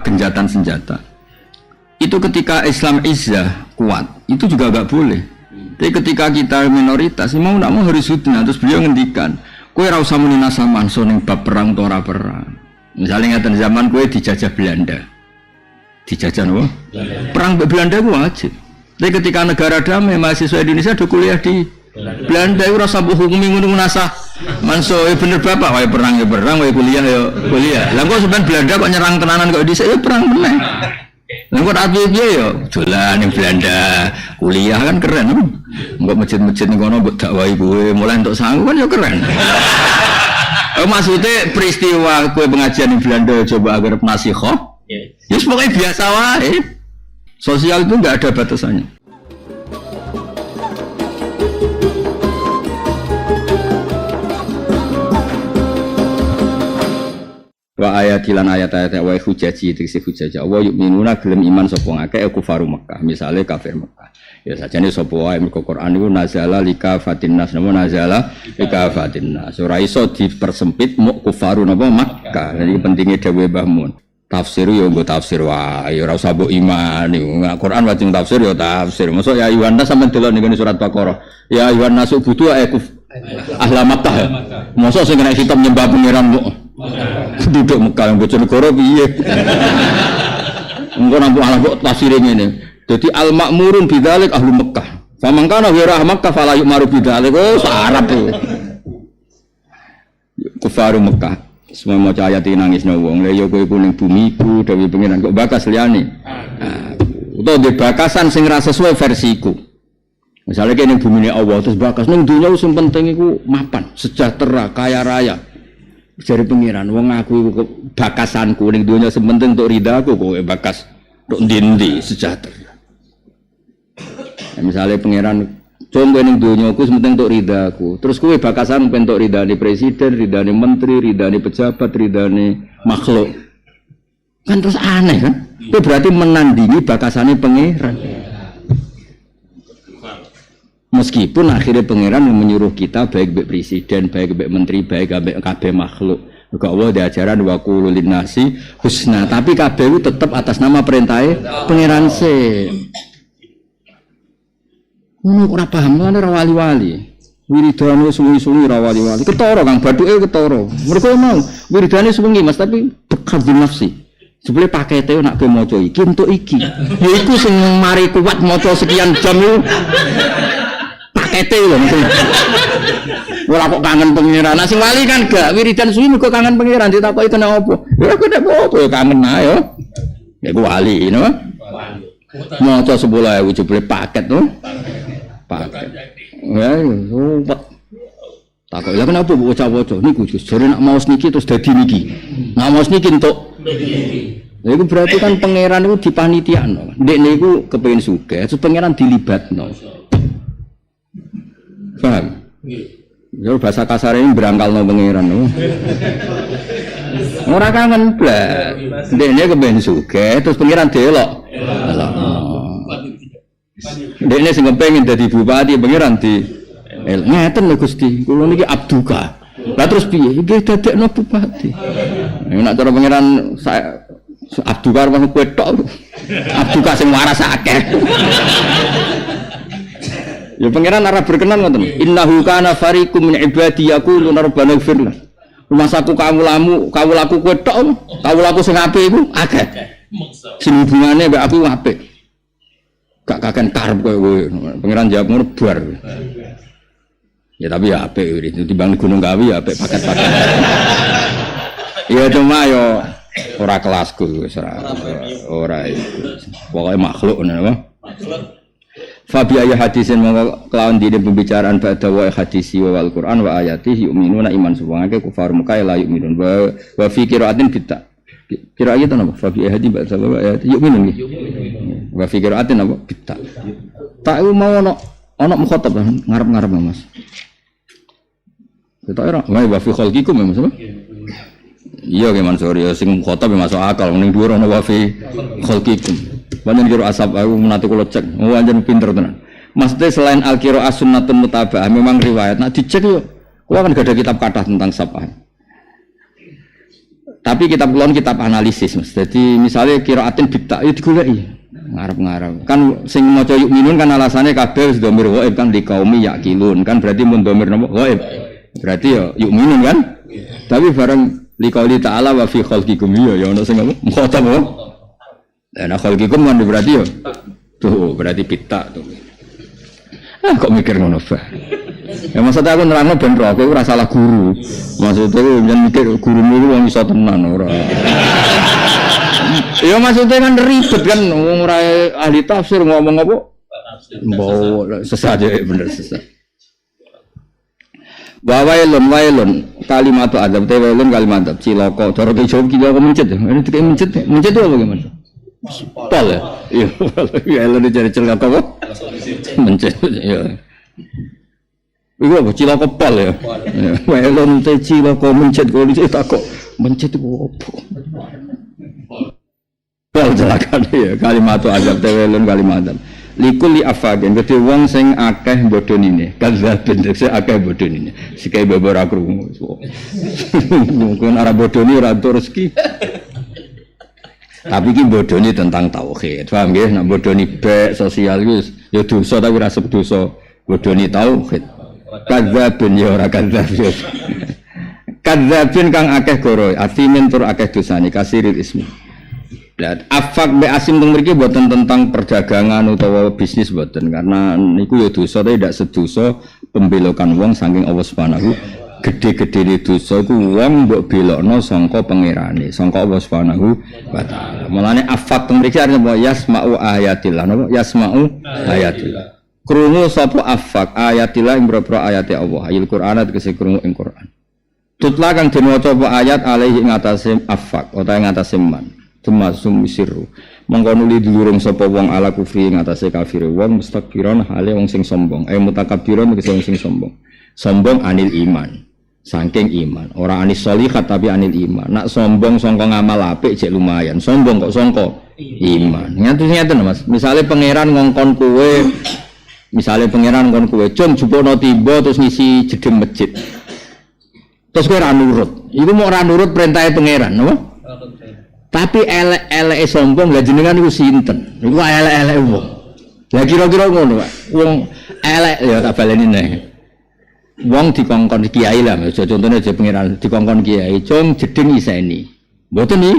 genjatan senjata. Itu ketika Islam izzah kuat, itu juga enggak boleh. Tapi ketika kita minoritas, mau enggak mau harus hudna. Terus beliau ngendikan, kowe ora usah muni nasaman so ning bab perang utawa ora perang. Misalnya ngeten zaman kowe dijajah Belanda. Dijajah apa? Perang Belanda ku wajib. Tapi ketika negara damai, mahasiswa Indonesia do kuliah di Belanda itu rasa hukumi ngono nasah. Manso bener bapak wae perang ya perang, wae kuliah ya kuliah. Lah kok sampean Belanda kok nyerang tenanan kok dhisik ya perang meneh. Lah kok piye ya dolan ning Belanda, kuliah kan keren. Mbok masjid-masjid ning kono mbok dakwahi kowe mulai entuk sangu kan ya keren. Maksudnya peristiwa kowe pengajian di Belanda coba agar nasikhah. Ya pokoknya biasa wae. Sosial itu enggak ada batasannya. Wa ayatilan ayat-ayat wa hujaji diksi hujaja wa yu'minuna gelem iman sapa ngakeh kufaru Mekah misale kafir Mekah ya sajane sapa wae mergo Quran niku nazala likafatin nas napa nazala likafatin nas ora iso dipersempit muk kufaru napa Mekah jadi pentinge dawuh Mbah Mun tafsir yo nggo tafsir wae ora usah mbok iman niku Quran wajib tafsir yo tafsir mosok ya Yuhanna sampeyan delok ning surat Baqarah ya Yuhanna subutu ahla Makkah mosok sing kena hitam nyembah pangeran kok duduk Mekah yang Bojonegoro piye engko nampu ala kok tafsire ngene dadi al makmurun bidzalik ahlu Mekah famangkana wa Makkah fala yu'maru bidzalik oh sarap e kufaru Mekah semua maca ayat iki nangisno wong lha ya kowe iku ning bumi iku dawuh pangeran kok bakas liyane utawa di bakasan sing ra sesuai versiku misalnya kene bumi Allah terus bakas ning dunya sing penting iku mapan sejahtera kaya raya jare pengiran wong aku iku bakasanku ning donya sementing untuk ridaku kowe bakas untuk ndi-ndi sejahtera. Ya, misalnya pengiran contoh ning donya ku sementing untuk ridaku. Terus kowe bakasan untuk ridane presiden, ridane menteri, ridane pejabat, ridane makhluk. Kan terus aneh kan? Itu berarti menandingi bakasane pengiran. Meskipun akhirnya pangeran menyuruh kita baik baik presiden, baik baik menteri, baik baik kabeh makhluk. Juga Allah diajaran wa qulu linnasi husna, tapi kabeh itu tetap atas nama perintahnya pangeran se. Ngono ora paham lan ora wali-wali. Wiridane suwi-suwi ora wali-wali. Ketara Kang bathuke ketara. Mergo mau wiridane suwi Mas tapi dekat di nafsi. Sebelum pakete nak ke maca iki entuk iki. Ya iku sing mari kuat maca sekian jam itu. Pakete lho maksudnya. Ora kok kangen pangeran. Nah sing wali kan gak wiridan suwi kok kangen pangeran ditakoki kena apa? Ya kena apa ya kangen ae yo. Ya ku wali no. Maca 10.000 jebule paket to. Paket. Ya ruwet. Takok lha kenapa mbok waca-waca niku Gus jare nak maos niki terus dadi niki. Nak maos niki entuk niki. Lha iku berarti kan pangeran iku dipanitiakno. Ndekne iku kepengin sugih terus pangeran dilibatno. Paham? Nggih. Bahasa kasar ini berangkalno pangeran. Ora kangen blas. Ndekne kepengin sugih terus pangeran delok. Ndekne sing kepengin dadi bupati pangeran di ngeten lho Gusti, kula niki abduka. Lah terus piye? Nggih dadekno bupati. Nek cara pangeran saya abduka karo kowe tok. Abduka sing waras akeh. Ya pangeran arep berkenan ngoten. Innahu kana fariqum min ibadi yaquluna rabbana ighfir lana. Rumasaku kawulaku kowe tok, kawulaku sing apik iku akeh. Sing hubungane mbek aku apik. Gak kaken karep kowe. Pangeran jawab ngono bar. Ya tapi ya apik itu timbang Gunung Kawi ya apik paket-paket. Ya cuma yo ora kelasku wis ora itu. Pokoke makhluk ngono apa? Fabi ayat hadisin mongko kelawan dene pembicaraan ba'da wa hadisi wal Quran wa ayatihi yu'minuna iman subhanaka kufar Mekah la yu'minun wa fi qira'atin bitta. Qira'atan apa? Fabi ayat ba'da wa ayatihi yu'minun. Wa fi qira'atin apa? Bitta. Tak mau ono mukhatab ngarep-ngarep Mas. Kita ora wa fi khalqikum Mas. Iya ge Mansur ya sing mukhatab masuk akal ning dhuwur ono wa fi khalqikum. Banyak kira asap aku menanti kalau cek, anjir pinter tenan. Maksudnya selain al-qiraah sunnatun mutaba'ah memang riwayat. Nah dicek yuk, aku kan gak ada kitab kathah tentang sabah. Tapi kitab kulon kitab analisis Mas. Jadi misalnya qiraatin bitta itu digoleki. Ngarep-ngarep. Kan sing maca yuk minun kan alasannya kabeh wis dhamir ghaib kan di kaumi yakilun kan berarti mun dhamir napa ghaib. Berarti ya yuk minun kan. Tapi bareng liqauli ta'ala wa fi khalqikum ya ono sing apa? Mukhatab apa? Nah khalqikum kan berarti ya tuh berarti bitta tuh. Kok mikir ngono bae. Ya maksudnya aku nerangno ben ro, aku ora salah guru. Maksudnya aku jangan mikir gurumu itu wong iso tenan ora. Ya maksudnya kan ribet kan wong ora ahli tafsir ngomong apa? Mbok sesat aja bener sesat. Wailun kalimat adab te wailun kalimat adab cilaka cara dijawab kita kok mencet. Ini kayak mencet. Mencet itu apa gimana? Pol ya. Iya, wailun cari cilaka kok. Mencet ya. Iku apa cilaka pol ya. Wailun te cilaka mencet kok ditakok. Mencet itu apa? Pol celaka ya kalimat adab te wailun kalimat adab. Likuli afagen gede wong sing akeh bodhonine kadzabin sing akeh bodhonine sikae babar krungu mungkin arah bodhoni ora entuk rezeki tapi iki bodhoni tentang tauhid paham nggih nek bodhoni bek sosial wis ya dosa tapi ora dosa bodhoni tauhid kadzabin ya ora kadzabin kadzabin kang akeh goro atimin tur akeh dosane kasiril ismi. Dan afak be asim teng mriki boten tentang perdagangan utawa bisnis boten karena niku ya dosa tapi tidak sedosa pembelokan wong saking Allah Subhanahu gede-gedene dosa iku wong mbok belokno sangka pangerane sangka Allah Subhanahu wa taala. Mulane afak teng mriki arep yasma'u ayatillah napa yasma'u ayatillah. Krungu sapa afak ayatillah ing boro ayate Allah ayat Quran tegese krungu ing Quran. Tutla kang den waca apa ayat alaihi ing atase afak utawa ing atase man. Tumasum sirru mengkonuli dilurung sapa wong ala kufri ing atase kafir wong mustakbiron hale wong sing sombong mutakabbiron tegese wong sing sombong anil iman saking iman ora anis sholihat tapi anil iman nak sombong sangka ngamal apik jek lumayan sombong kok sangka iman ngeten Mas misale pangeran ngongkon kowe jom jupono tiba terus ngisi jedhem masjid terus kowe ora nurut iku mau ora nurut perintahe pangeran napa tapi elek sombong lah jenengan iku sinten iku elek wong lah kira-kira ngono Pak wong elek ya tak baleni neh wong dikongkon kiai lah contohnya aja pengiran dikongkon kiai cung jeding iseni mboten iki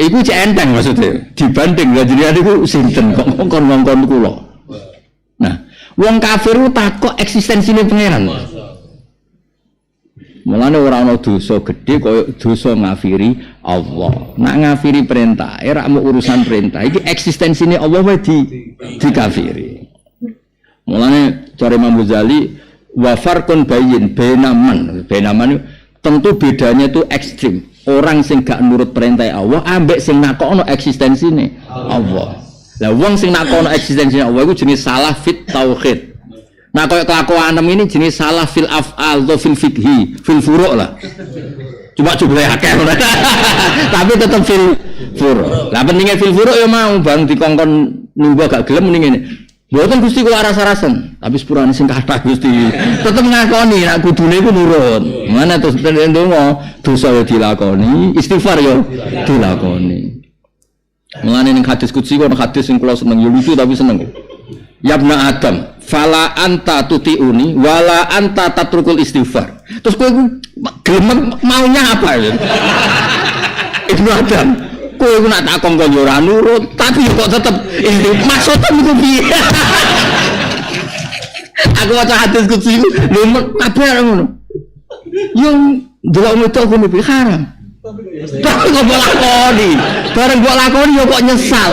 iku cek enteng maksudnya dibanding lah jenengan iku sinten kok ngongkon kula nah wong kafir takok eksistensine pangeran. Mulane ora ana dosa gedhe kaya dosa ngafiri Allah. Nak ngafiri perintah, ora mau urusan perintah. Iki eksistensine Allah wae dikafiri. Mulane cara Imam Ghazali wa farqun bayyin benaman tentu bedanya itu ekstrim. Orang sing gak nurut perintah Allah ambek sing nakokno eksistensine Allah. Lah wong sing nakokno eksistensine Allah iku jenis salah fit tauhid. Nah kalau kelakuan ini jenis salah fil af'al atau fil fikhi, fil furu' lah. Cuma jumlah akeh. Tapi tetap fil furu'. Lah pentingnya fil furu' ya mau bang dikongkon nunggu agak gelem mending ini. Mboten Gusti kula rasa-rasen, tapi sepurane sing kathah Gusti. Tetep ngakoni nek kudune iku nurut. Mana terus ndonga dosa ya dilakoni, istighfar ya dilakoni. Mulane ning hadis qudsi kok hadis sing kula seneng ya lucu tapi seneng. Ya ibna Adam, fala anta tutiuni wala anta tatrukul istighfar. Terus kowe gelem maunya apa ya? Ibnu Adam, kowe nak tak kongkon yo ora nurut, tapi kok tetep maksudnya iku piye? Aku waca hadis kutsi lho kabeh ngono. Yo delok metu aku mimpi haram. Tapi kok mbok lakoni. Bareng mbok lakoni yo kok nyesal.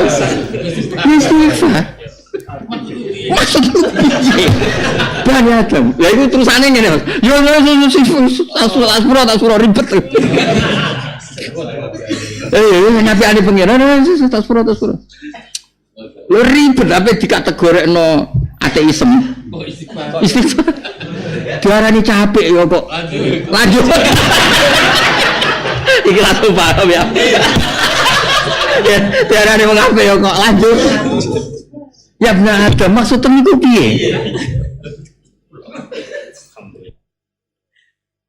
Istighfar. Maksudnya piye? Bani Adam. Ya itu terusane ngene, Mas. Yo asura ribet. Nyapiane pengiran tasfura. Lo ribet tapi dikategorekno ateisme. Istighfar. Diarani capek ya kok. Lanjut. Iki langsung paham ya. Diarani mengape ya kok lanjut. Ya benar ada maksud niku piye?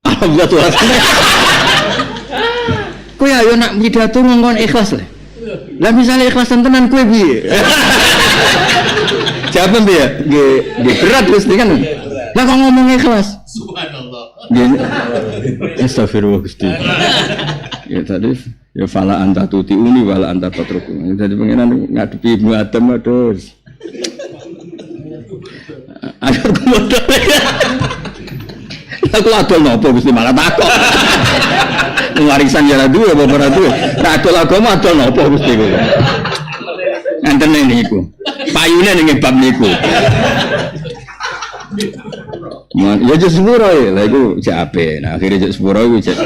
Alhamdulillah Tuhan. Kowe ayo nak pidato ngomong ikhlas lah. Lah misalnya ikhlas tenan kowe piye? Jawab piye? Nggih berat Gusti kan. Lah kok ngomong ikhlas? Subhanallah. Nggih. Astagfirullah Gusti. Ya tadi ya fala anta tutiuni wala anta tatruku. Jadi pengenan ngadepi Ibnu Adam terus. Ayo modal. Aku adol nopo Gusti malah takok. Warisan ya duwe apa ora duwe? Adol agama adol nopo Gusti kok. Enten niku. Payune ning bab niku. Ya jek sepuro ya, lha iku jek ape. Nah akhire jek sepuro iku jek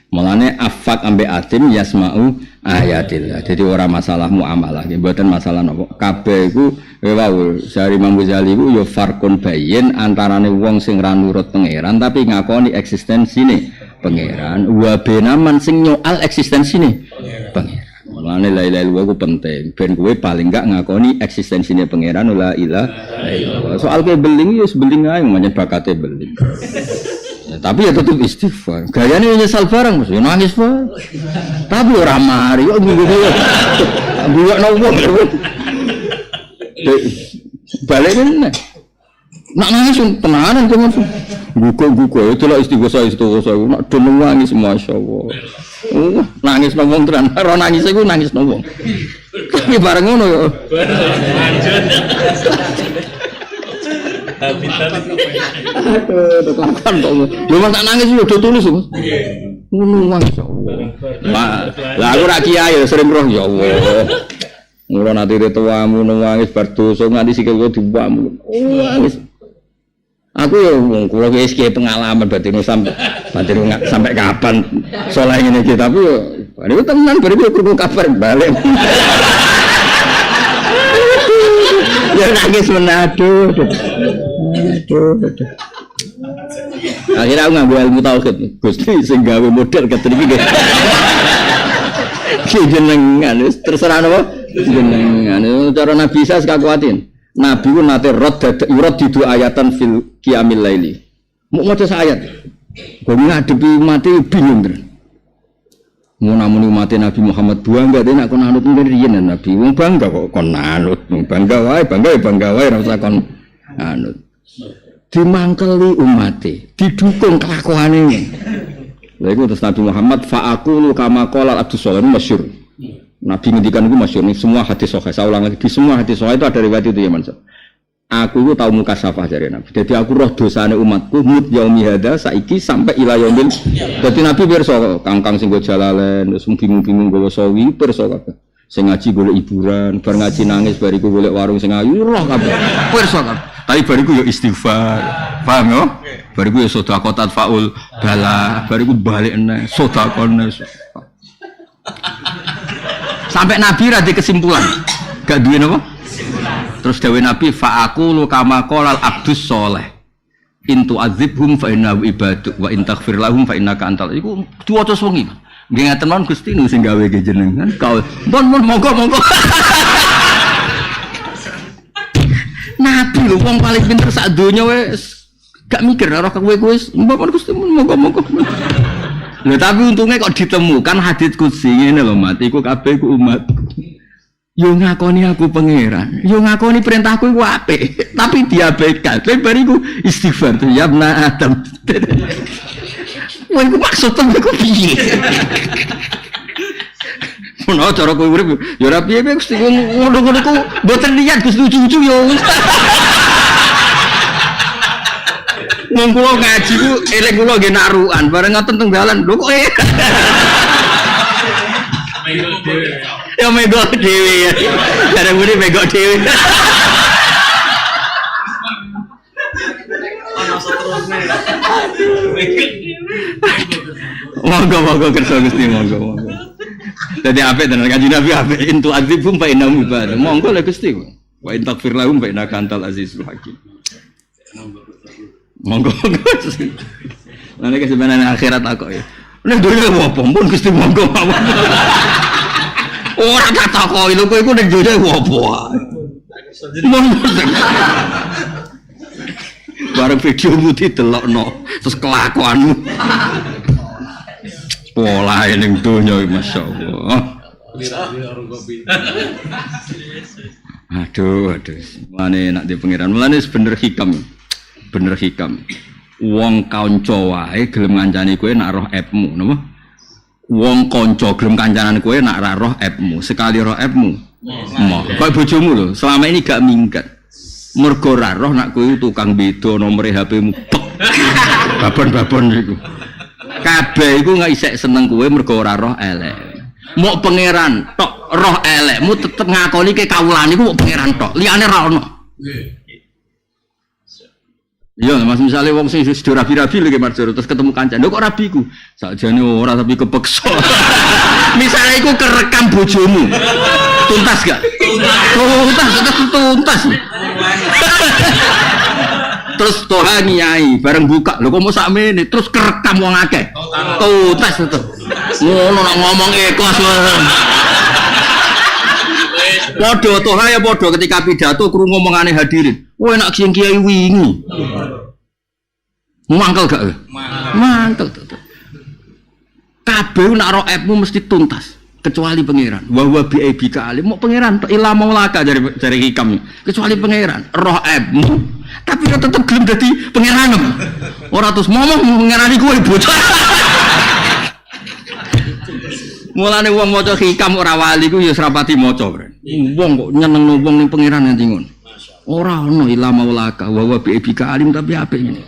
mulane afak ambek atim yasma'u ayatillah. Jadi ora masalah muamalah, mboten masalah napa. Kabeh iku wau dari Imam Ghazali iku ya farqun bayyin antarane wong sing ra nurut pangeran tapi ngakoni eksistensine pangeran wa benaman sing nyoal eksistensine pangeran. Mulane la ilaha illallah ku penting. Ben kowe paling enggak ngakoni eksistensine pangeran la ilaha illallah. Soal ke beling ya beling ae menyang bakate beling. Ya, tapi ya tetap istighfar. Gayane nyesal barang mesti nangis wae. Tapi ora mari kok nggo-nggo. Buakno wong. Balik meneh. Nak nangis tenanan teman. Gugu-gugu itu lah istighosah nak deneng nangis masyaallah. Nangis nang tenan. Ora nangis iku nangis nang wong. Tapi bareng ngono yo. Aduh, kelakuan kok. Lho mas tak nangis lho do tulis Mas. Ngono masyaallah. Lah aku ra kiai ya sering roh ya Allah. Mula nate tuamu nangis bar dosa nganti sikil kok diwamu. Nangis. Aku ya wong kula wis kiai pengalaman batin sampai kapan saleh ngene iki tapi yo niku tenan bar iki krungu kabar balik. Ya nangis menado. Akhirnya aku nganggo ilmu tauhid. Gusti sing gawe model keten iki nggih. Ki jenengan wis terserah napa? Jenengan. Cara Nabi Isa sekakuatin. Nabi ku nate rod didu ayatan fil qiyamil laili. Mau maca ayat. Kok ngadepi mati bingung terus. Mun mati Nabi Muhammad bangga dene nek kon anut ngene riyen Nabi. Wong bangga kok kon anut. Bangga wae ora usah kon anut. Dimangkeli umate, didukung kelakuane. Lha iku terus Nabi Muhammad fa'aqulu kama qala Abdus Salam masyhur. Nabi ngendikan iku masyhur ning semua hadis sahih. Saya ulang lagi di semua hadis sahih itu ada riwayat itu ya Mas. Aku itu tahu mukasafah dari Nabi. Jadi aku roh dosane umatku mut yaumi hadza saiki sampai ila yaumil. Dadi Nabi pirsa kangkang sing go jalalen terus bingung-bingung gowo sawi pirsa kabeh. Sing ngaji golek hiburan, bar ngaji nangis bariku golek warung sing ayu roh kabeh. Pirsa kabeh. Tapi bariku ya istighfar. Paham ya? Bariku ya sedekah tatfaul bala, bariku balik neh sedekahne. Sampai Nabi ra di kesimpulan. Gak duwe napa? Terus dawuh Nabi fa'aqulu kama qala Abdus Shalih in tu'adzibhum fa innahu ibaduk wa in taghfir lahum fa innaka antal iku diwaca wengi nggih ngaten mawon Gusti nu sing gawe jenengan kau mon monggo Nabi lho wong paling pinter sak donya wis gak mikir ora kowe wis mbon Gusti monggo lho tapi untungnya kok ditemukan hadits qudsi ngene lho mat iku kabeh ku umat. Yo ngakoni aku pangeran, yo ngakoni perintahku iku apik, tapi diabaikan. Lha bariku istighfar tuh ya Ibna Adam. Wah iku maksudnya iku piye? Ono cara kowe urip yo ora piye-piye Gusti ngono-ngono ku mboten niat Gus lucu-lucu yo. Wong kula ngaji ku eling kula nggih narukan bareng ngoten teng dalan. Lho kok ya megok dewi ya, cara budi megok dewi. Monggo kerja Gusti monggo. Jadi apa dan kaji Nabi apa intu azibum fa innahu ibad. Monggo lah Gusti. Wa in taghfir lahum fa innaka antal azizul hakim. Monggo. Nanti kesebenarnya akhirat aku ya. Nek duwe apa pun Gusti monggo. Ora tak takoki lho kowe iku ning donya opo wae. Bareng videomu didelokno terus kelakuanmu. Pola ning donya masyaallah. Aduh. Mulane nak di pangeran. Mulane bener hikam. Wong kanca wae gelem ngancani kowe nak roh epmu, napa? Wong kanca gelem kancanan kowe nak ra roh epmu. Sekali roh epmu. Moh. Kaya bojomu lho, selama ini gak minggat. Mergo ra roh nak kowe tukang beda nomor HP-mu. Babon-babon iku. Kabeh iku gak isek seneng kowe mergo ora roh elek. Mok pangeran tok roh elekmu tetep ngakoni ke kawulan iku mok pangeran tok. Liyane ra ono. Iya, Mas misalnya wong sing sudah rabi-rabi lagi marjur terus ketemu kancan. Lho kok rabiku? Sakjane ora tapi kepeksa. Misalnya iku kerekam bojomu. Tuntas gak? Tuntas. Terus toha nyai bareng buka. Lho kok mau sakmene terus kerekam wong akeh. Tuntas itu. Ngono nak ngomong ikhlas wae. Podo toha ya podo ketika pidato krungu ngomongane hadirin. Kowe enak sing kiai wingi. Mangkel gak? Mangkel. Kabeh nak ro epmu mesti tuntas kecuali pangeran. Wa huwa bi aibika alim. Mau pangeran tok ila maulaka dari hikam. Kecuali pangeran roh epmu tapi tetep gelem dadi pangeran. Ora terus ngomong pangerani kowe bocah. Mulane wong maca hikam ora wali ku ya serapati maca. Wong kok nyenengno wong ning pangeran nanti ngono. Ora ono ila maulaka wa huwa bi aibika alim tapi apik ngene.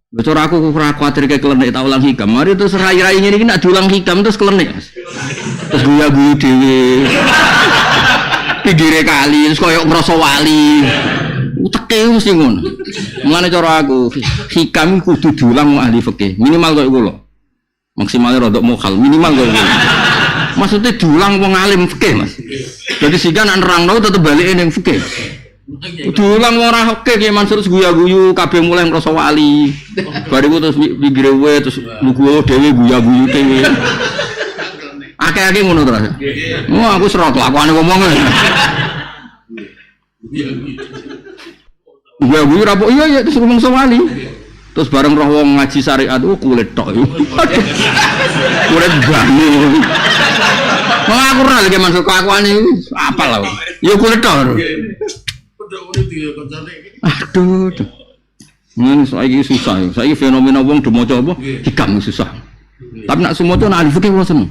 Betul aku ora kuwatir ke klenik tak ulang hikam. Mari terus rai-rai ngene iki nek diulang hikam terus klenik. Terus guyu-guyu dhewe. Pinggire kali terus koyo ngrasa wali. Uteke mesti ngono. Mulane cara aku hikam kudu diulang ahli fikih. Minimal koyo kula. Maksimalnya rodok mokal, minimal koyo kula. Maksudnya diulang wong alim fikih, Mas. Jadi sehingga nek nerangno tetep balike ning fikih. Diulang ora oke ki Mansur guyu-guyu kabeh mulai ngrasa wali. Bariku terus pinggire wae terus lugu dhewe guyu-guyu dhewe. Akeh-akeh ngono terus. Wah aku serot lakone ngomong. Guyu-guyu ra kok iya terus ngomong wali. Terus bareng roh wong ngaji syariat kulit tok. Kulit bangun. Wong aku ora lagi Mansur kelakuane apa lho. Ya kulit tok. Aduh. Saiki susah ya. Saiki fenomena wong do maca apa? Hikam susah. Tapi nak sumoco nak alif fikih wis seneng.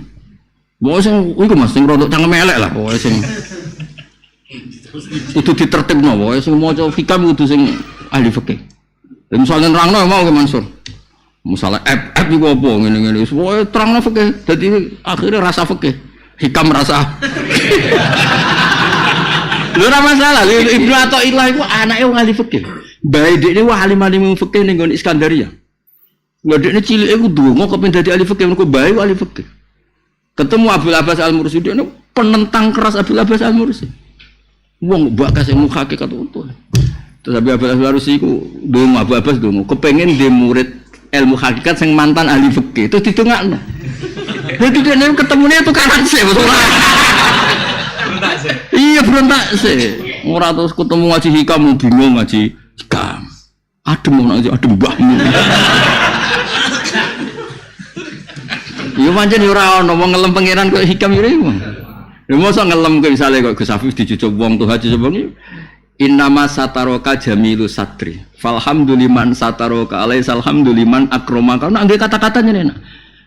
Wong sing iku Mas sing rodok cangkem elek lah pokoke sing kudu ditertibno wae sing maca hikam kudu sing ahli fikih. Misalnya nerangno mau ke Mansur. Misalnya app iku apa ngene-ngene wis pokoke terangno fikih. Dadi akhirnya rasa fikih. Hikam rasa. Lho ora masalah, Ibnu Athaillah iku anake wong ahli fikih. Bae dekne wah alim-alim fikih ning nggon Iskandaria. Lha dekne cilike ku ndonga kepengin dadi ahli fikih mergo bae ahli fikih. Ketemu Abdul Abbas Al-Mursi dekne penentang keras Abdul Abbas Al-Mursi. Wong bakas ilmu hakikat utuh. Terus Abdul Abbas Al-Mursi iku ndonga Abdul Abbas ndonga kepengin dhe murid ilmu hakikat sing mantan ahli fikih. Terus didongakno. Dadi dekne ketemune tukaran sih. Iya berontak sih. Ora terus ketemu ngaji hikam bingung ngaji hikam. Adem ngaji adem mbahmu. Iya pancen ora ono wong ngelem pangeran kok hikam yo iku. Lha mosok ngelem kok misale kok Gus Afif dicucuk wong tuh haji sebeng innama sataroka jamilu satri. Falhamduliman sataroka alaisal hamduliman akramaka. Nek nggih kata-katanya enak.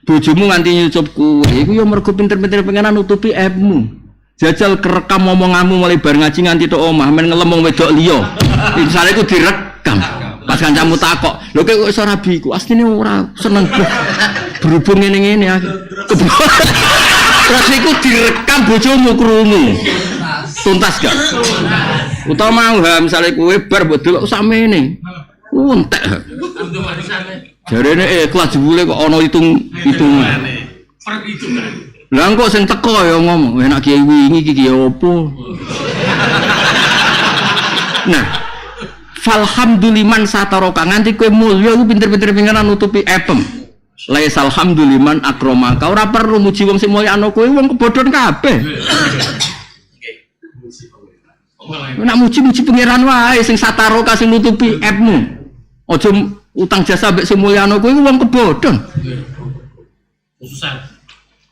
Bojomu nganti nyucup kuwe iku yo mergo pinter-pinter pangeran nutupi aibmu. Jajal kerekam ngomonganmu mulai bar ngaji nganti tok omah men ngelemong wedok liya. Misale iku direkam. Pas kancamu takok, lho kok iso rabi iku asline ora seneng berhubung ngene-ngene aku. Terus iku direkam bojomu krungu. Tuntas gak? Utama misale kowe bar mbok delok samene. Entek. Jarene kelas jebule kok ana hitung-hitungan. Lah kok sing teko ya ngomong, enak kiai wingi iki kiai opo. Nah, falhamduliman sataroka nganti kowe mulya iku pinter-pinter pengenan nutupi epem. Laisal hamduliman akramaka. Ora perlu muji wong sing mulya ana kowe wong kebodhon kabeh. Nek muji-muji pangeran wae sing sataroka sing nutupi epmu. Aja Utang jasa mbek Mulyana kuwi wong kebodhon. Susah.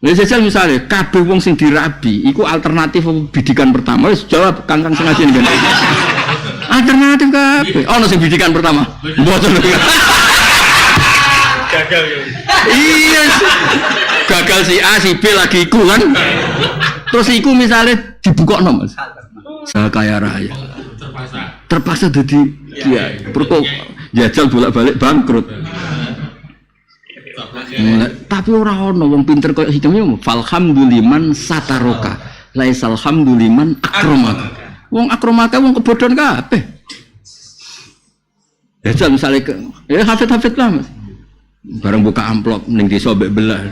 Lha jajal misale kabeh wong sing dirabi iku alternatif bidikan pertama wis jawab Kang sing ngaji ngene. Alternatif kabeh. Ono sing bidikan pertama. Mboten. Gagal ya. Iya. Gagal si A si B lagi iku kan. Terus iku misale dibukokno Mas. Saya kaya raya. Terpaksa dadi kiai. Perko jajal bolak-balik bangkrut. Tapi ora ono wong pinter koyo hikam yo falhamduliman sataroka laisal hamduliman akramaka wong akramaka wong kebodhon kabeh ya misale ya hafid lah Mas bareng buka amplop ning desa mbek belah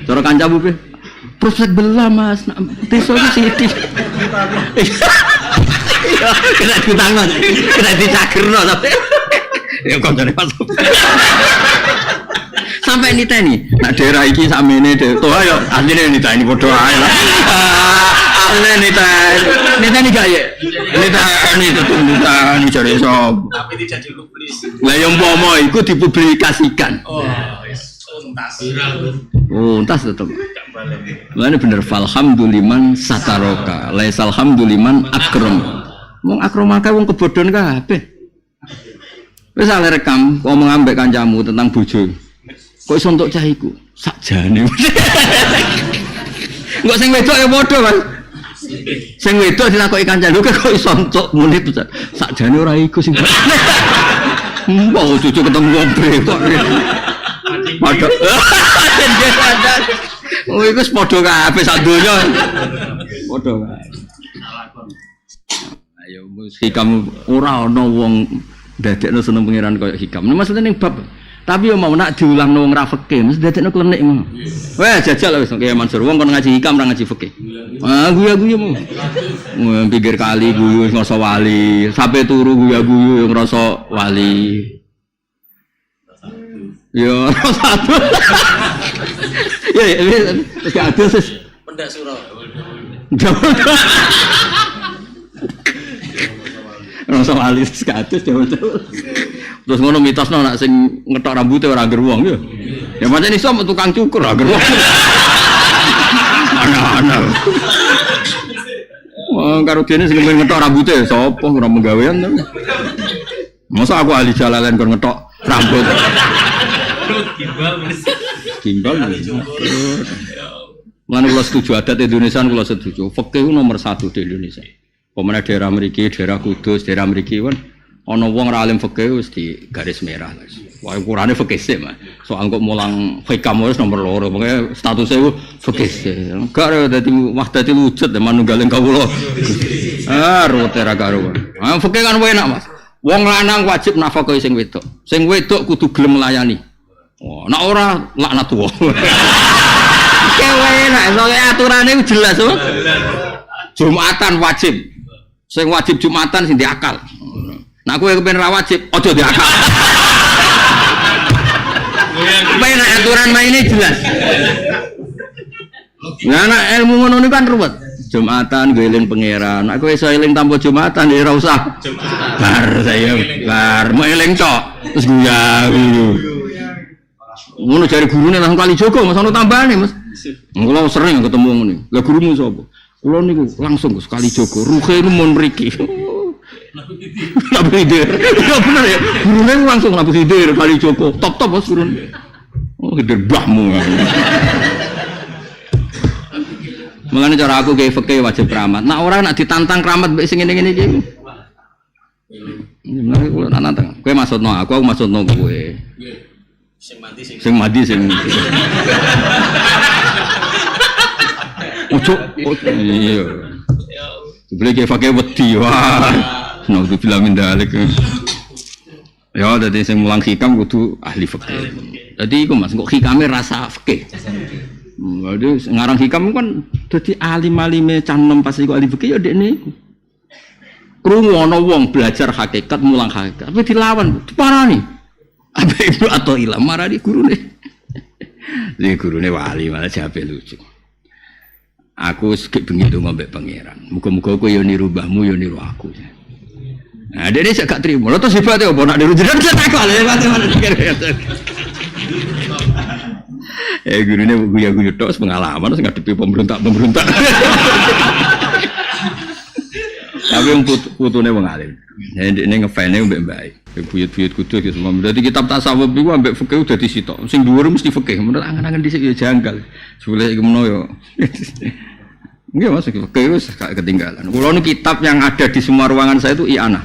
cara kancamu pe prospek belah Mas desa iki sithik kena ditangno kena dicagerno tapi ya kancane pas sampai niteni nak daerah iki sakmene toh ayo asline niteni padha ae lah asline niteni gak ya niteni tetep niteni jare sop Tapi tidak dipublis. lah yang umpama iku dipublikasikan entas tetep lha bener falhamduliman sataroka laisal hamduliman akram wong akramaka wong kebodhon kabeh wis ale rekam ngomong ambek kancamu tentang bojo kok iso entuk cah iku sakjane. Enggak sing wedok ya padha, Mas. Sing wedok dilakoki kancane kok iso entuk muni sakjane ora iku sing. Mbok cucu ketemu wong kok. Padha. Oh iku wis padha kabeh sak donya. Padha kae. Ayo hikam ora ana wong dadekno seneng pangeran koyo hikam. Maksudnya ning bab tapi yo mau nak diulangno wong ra fikih mesti dadekno klenik ngono. Weh jajal wis kaya Mansur wong kon ngaji hikam ra ngaji fikih. Ah guyu-guyu mau. Pinggir kali guyu ngrasa wali, sampai turu guyu-guyu yo ngrasa wali. Yo satu. Ya wis gak adil wis. Pendak surau. Ngrasa wali sekatus betul. Terus ngono mitosno nak sing ngetok rambutnya ora anger wong ya. Ya pancen iso tukang cukur anger wong. Ana-ana. Wong karo dene sing ngetok rambutnya sapa ora menggawean to. Masa aku ahli jalalan kon ngetok rambut. Gimbal. Mulane kula setuju adat Indonesia kula setuju. Fikih nomor 1 di Indonesia. Pemene daerah mriki, daerah Kudus, daerah mriki kan ana wong ra alim fikih wis di garis merah. Wah ukurane fikih sih, Mas. Soal kok mulang fikam wis nomor 2, pokoke statusé ku fikih sih. Gak dadi wahdati wujud manunggaling kawula. Rute ra karo. Fikih kan enak, Mas. Wong lanang wajib nafkahi sing wedok. Sing wedok kudu gelem nglayani. Oh, nek ora laknat tuwa. Kewe enak, soalnya aturane jelas, Mas. Jumatan wajib. Sing wajib Jumatan sing diakal. Nah kowe kepen ra wajib, aja diakal. Supaya nek aturan maine jelas. Nah nek ilmu ngono niku kan ruwet. Jumatan gue eling pangeran. Nek kowe iso eling tanpa Jumatan ya ora usah. Bar saya bar mau eling tok. Terus guyu. Ngono jare gurune langsung kali Joko, Mas ono tambahane, Mas. Kula sering ketemu ngene. Lah gurumu sapa? Kula niku langsung sekali Joko. Ruhe nu mun mriki. Nabi Khidir. Ya bener ya. Gurune langsung Nabi Khidir kali Joko. Top-top Mas gurune. Oh, Khidir bahmu. Mulane cara aku gawe fikih wajib keramat. Nek ora nak ditantang keramat mbek sing ngene-ngene iki. Mulane kula nantang. Kowe maksudno aku maksudno kowe. Sing mati sing. Ojo. Iya. Dibeli ke fakir wedi wah. Nah, itu bilang mendalik. Ya, jadi saya mulang hikam kudu ahli fikih. Jadi iku Mas, kok hikame rasa fikih. Jadi ngarang hikam kan dadi alim-alime canem pas iku ahli fikih ya dekne iku. Krungu ana wong belajar hakikat mulang hakikat, tapi dilawan, diparani. Apa ibu atau ilam marani gurune. Jadi gurune wali malah jabe lucu. Aku sikit bengi ndonga mbek pangeran. Muga-muga kowe yo niru mbahmu yo niru aku. Nah, dia gak terima. Lha terus hebatnya opo nak dirujuk takok lha hebatnya mana pikir. Gurune guyu-guyu tok pengalaman terus ngadepi pemberontak. Tapi yang putune wong alim. Ini ngefane mbek mbake. Buyut-buyut kudu iki semua. Dadi kitab tasawuf iku ambek fikih udah disitok. Sing dhuwur mesti fikih. Menurut angan-angan dhisik ya janggal. Sebule iki meno yo. Nggih Mas, fikih wis gak ketinggalan. Kula nu kitab yang ada di semua ruangan saya itu i'anah.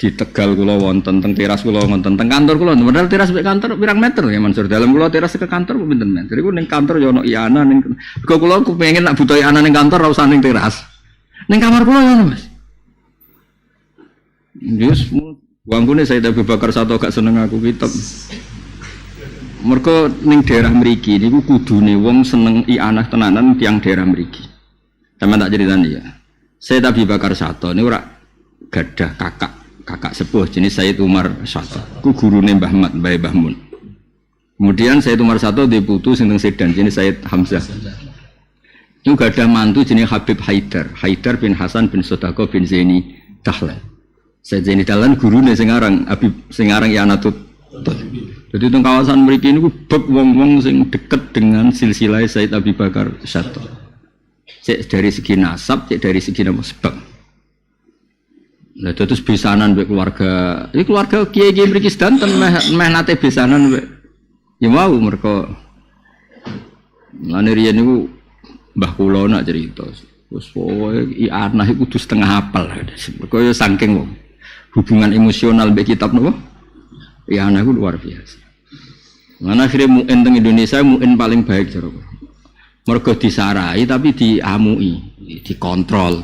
Di Tegal kula wonten, teng teras kula wonten, teng kantor kula. Padahal teras mek kantor pirang meter ya Mansur. Dalam kula teras ke kantor pinten meter. Iku ning kantor yo ono i'anah ning. Kula kepengin nak butuh i'anah ning kantor ora usah ning teras. Ning kamar kula ya Mas. Yes, wangkune saya Abu Bakar Sato gak seneng aku kitab. Mergo ning daerah mriki niku kudune wong seneng i'anah tenanan tiyang daerah mriki. Sampeyan tak critani ya. Saya Abu Bakar Sato niku ora gadah kakak sepuh jenis Sayyid Umar Sato. Ku gurune Mbah Mat, Mbah Mun. Kemudian Sayyid Umar Sato di putu sing teng Sedan jenis Sayyid Hamzah. Itu gak ada mantu jenis Habib Haidar bin Hasan bin Sodako bin Zaini Dahlan. Sayyid Zaini Dahlan gurune sing aran Habib sing aran Yanatut. Jadi teng kawasan mriki niku bab wong-wong sing deket dengan silsilah Sayyid Abu Bakar Sato. Cek dari segi nasab, cek dari segi nama sebab. Nah terus besanan mbek keluarga. Iki keluarga kiai-kiai mriki sedanten meh nate besanan mbek. Ya mau mereka. Lan riyen niku Mbah kula nak cerita. Wis pokoke i'anah iku kudu setengah hafal. Mergo ya saking wong. Hubungan emosional mbek kitab napa? I'anah iku luar biasa. Mana akhirnya mu'in teng Indonesia mu'in paling baik cara. Mergo disarai tapi diamui, dikontrol.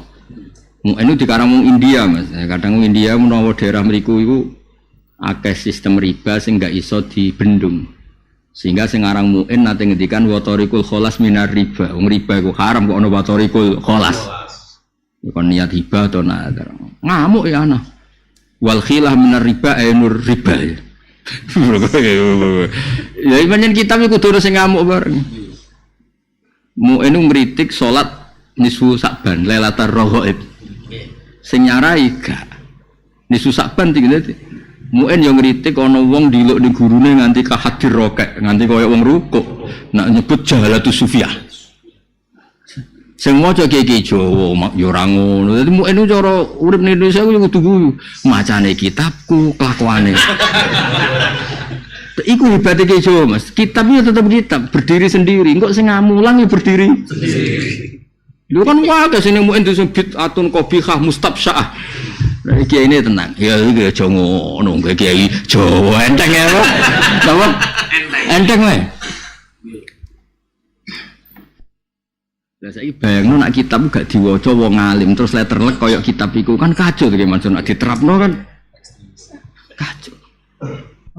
Mu'in itu dikarang wong India Mas. Kadang wong India menawa daerah mriku iku akeh sistem riba sing gak iso dibendung. Sehingga sing aran mu'in nate ngendikan watarikul kholas minar riba. Wong riba iku haram kok ana watarikul kholas. Iku niat riba to nadar. Ngamuk ya ana. Wal khilah minar riba ainur riba. Ya pancen kitab iku kudu sing ngamuk bareng. Mu'in ngritik salat nisfu Sa'ban Lailatul Raghaib. Sing nyarai gak. Nisfu Sa'ban iki. Mu'in yang ngritik ana wong diluk ning gurune nganti kahadir rokek, nganti kaya wong rukuk. Nak nyebut Jahalatus Sufyah. Sing maca kiai Jawa ya ora ngono. Dadi Mu'in cara urip ning Indonesia ku kudu guyu. Macane kitabku, kelakuane. Iku hebatnya kiai Jawa Mas. Kitabnya tetap kitab, berdiri sendiri. Kok sing ngamulang ya berdiri sendiri. Lho kan wae sing Mu'in disebut atun qabihah mustabsya'ah. Nah, kiai ini tenang. Ya iki aja ngono, kiai Jawa enteng ya. Napa? Enteng wae. Lah saiki bayangno nek kitab gak diwaca wong alim terus letterlek koyo kitab iku kan kacau to Mansur nek diterapno kan kacau.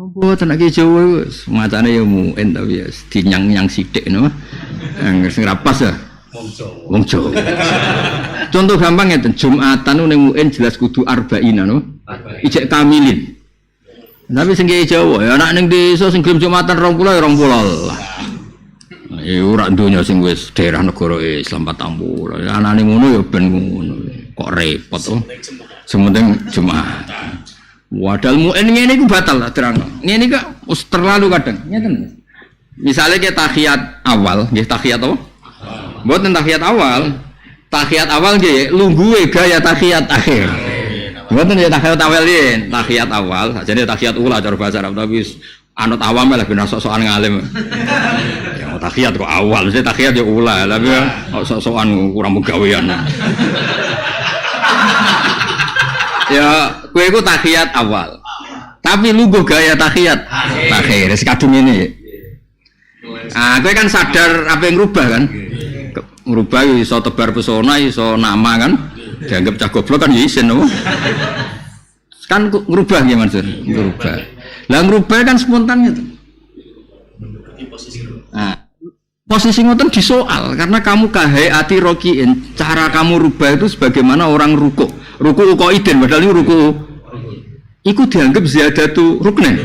Apa tenan kiai Jawa macane ya Mu'in tapi ya dinyang-nyang sithik no. Sing rapas ya. Wong Jawa. Contoh gampang ngeten, Jumatan ning Mu'in jelas kudu arba'ina no. Ijek kamilin. Tapi sing kiai Jawa ya anak ning desa sing gelem Jumatan 20 ya 20 lah. Ya ora donya sing wis daerah negara Islam 40. Anane ngono ya ben ngono. Kok repot to. Sementing Jumatan. Wadal Mu'in ngene iku batal lah terang. Ngene iki wis terlalu kadang. Ngeten. Misale ke tahiyat awal, nggih tahiyat apa? Mboten tahiyat awal. Tahiyat awal nggih lungguhe gaya tahiyat akhir. Mboten ya tahiyat awal yen, tahiyat awal, sajane tahiyat ula cara bahasa Arab tapi anut awam lah ben sok-sokan ngalim. Ya tahiyat kok awal, mesti tahiyat ya ula, tapi sok-sokan kurang pegawean. Ya kowe iku tahiyat awal. Tapi lungguh gaya tahiyat akhir. Sekadung ini. Ah, kowe kan sadar apa yang rubah kan? Ngrubah iso tebar pesona, iso nama kan? Dianggap cah goblok kan ya isin no? Kan ngrubah ya Mansur? Ngrubah. Lah ngrubah kan spontan gitu. Nah, posisi ngoten disoal karena kamu kahayati rokiin. Cara kamu rubah itu sebagaimana orang ruku qaidin padahal ini ruku iku dianggap ziyadatu ruknen.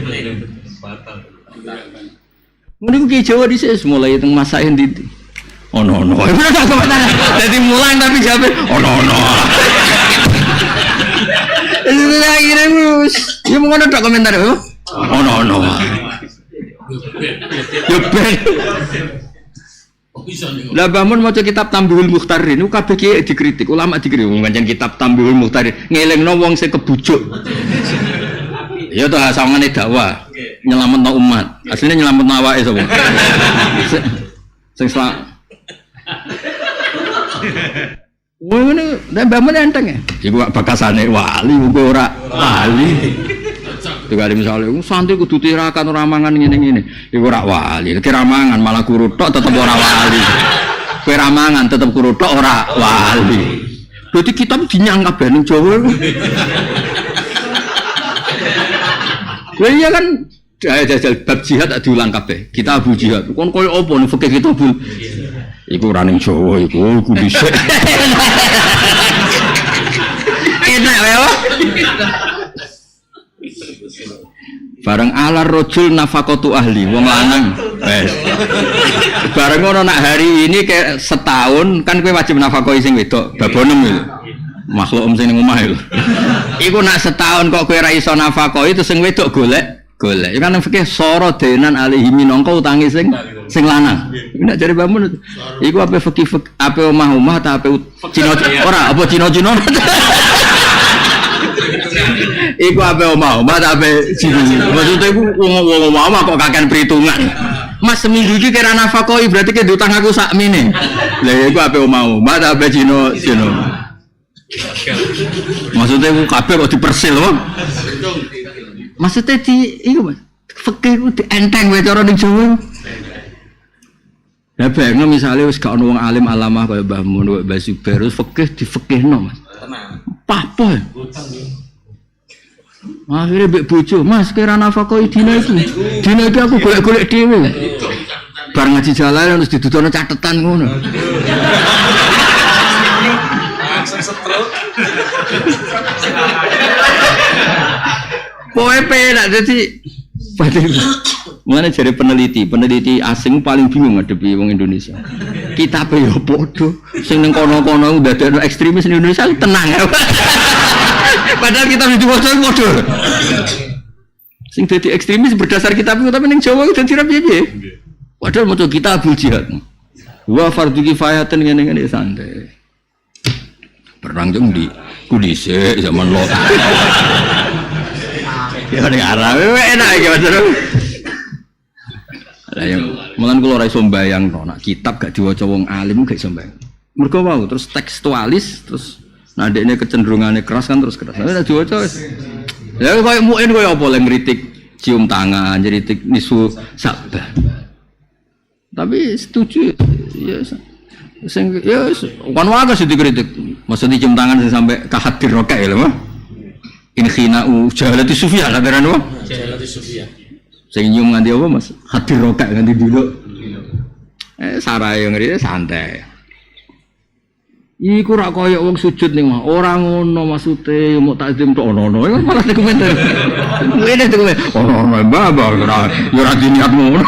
Meniku kiai Jawa dhisik mulai teng masa endi. Ono. Jadi mulang tapi jawab ono. Akhirnya wis. Ya mau ngono tok komentar yo. Ono. Yo ben. Lah bangun maca kitab Tambihul Mukhtarin niku kabeh kiye dikritik, ulama dikritik pancen kitab Tambihul Mukhtarin ngelingno wong sing kebujuk. Ya toh sawangane dakwah nyelametno umat. Asline nyelametno awake sapa? Sing wah ini, nek bangun enteng ya. Iku bakasane wali, uga ora wali. Tegale misale santri kudu tirakan ora mangan ngene-ngene. Iku ora wali, nek ramangan malah guru tok tetep ora wali. Kowe ramangan tetep guru tok ora wali. Berarti kita dinyang kabeh ning Jawa. Lah iya kan jajal bab jihad tak diulang kabeh. Kita Abu Jihad. Kon koyo apa ning fikih kita Bu? Iku running Jawa iku dhisik. Enak wae. Bareng alar rojul nafaqatu ahli wong lanang. Wes. Bareng ngono nak hari ini kayak setahun kan kowe wajib nafaqoi sing wedok, babonem lho. Makhluk sing ning omah lho. Iku nak setahun kok kowe ra iso nafaqoi terus sing wedok golek. Iku kan fikih soro denan alihi minangka utangi sing lanang. Nek jare bangun iku ape fikih ape omah-omah ta ape Cina ora apa Cina-Cina. Iku ape omah-omah ta ape Cina. Maksudnya iku wong omah kok kakean perhitungan. Mas seminggu iki kira nafakoi berarti ke utang aku sakmene. Lah iku ape omah-omah ta ape Cina. Maksudnya iku kabeh kok dipersil wong. Maksudnya iku Mas. Fikih ku enteng wae cara ning Jawa. Lah bengno misale wis gak ono wong alim alamah kaya Mbah Mun, Mbah Zubair, fikih difikihno Mas. Tenang. Apa? Akhirnya mbek bojo, Mas kira nafakoi dina iki. Dina iki aku golek-golek dhewe. Bar ngaji jalan terus didudono catetan ngono. Langsung stroke. Poe penak dadi mana jadi peneliti asing paling bingung ngadepi wong Indonesia. Kitabe yo padha, sing ning kono-kono ndadekno ekstremis ning Indonesia tenang ya. Padahal kita diwaca padha. Sing dadi ekstremis berdasar kitab tapi ning Jawa dadi ra piye-piye. Padahal maca kitab Abu Jihad. Wa fardhu kifayatan ngene-ngene santai. Perang jeng di kudise zaman lo. Ya ning Arab enak iki Mas. Lah yang mulan kula ora iso mbayangno nek kitab gak diwaca wong alim gak iso mbayang. Mergo wau terus tekstualis terus ndekne kecenderungane keras kan terus keras. Nek diwaca wis. Ya koyo muin koyo apa le ngritik cium tangan, ngritik nisu sabah. Tapi setuju ya sing ya kan wae sing dikritik. Maksudnya cium tangan sing sampai kahadir rokae lho mah. In khina'u jahalati sufiyah ladaran apa? Jahalati sufiyah. Sing nyum nganti apa Mas? Hadir rokak nganti dulu. Sarae ngene santai. Iku rak koyo wong sujud ning mah. Ora ngono maksude mok takzim tok ono. Malah komentar. Ngene to kowe. Ono mbah ora yo ora diniat ngono.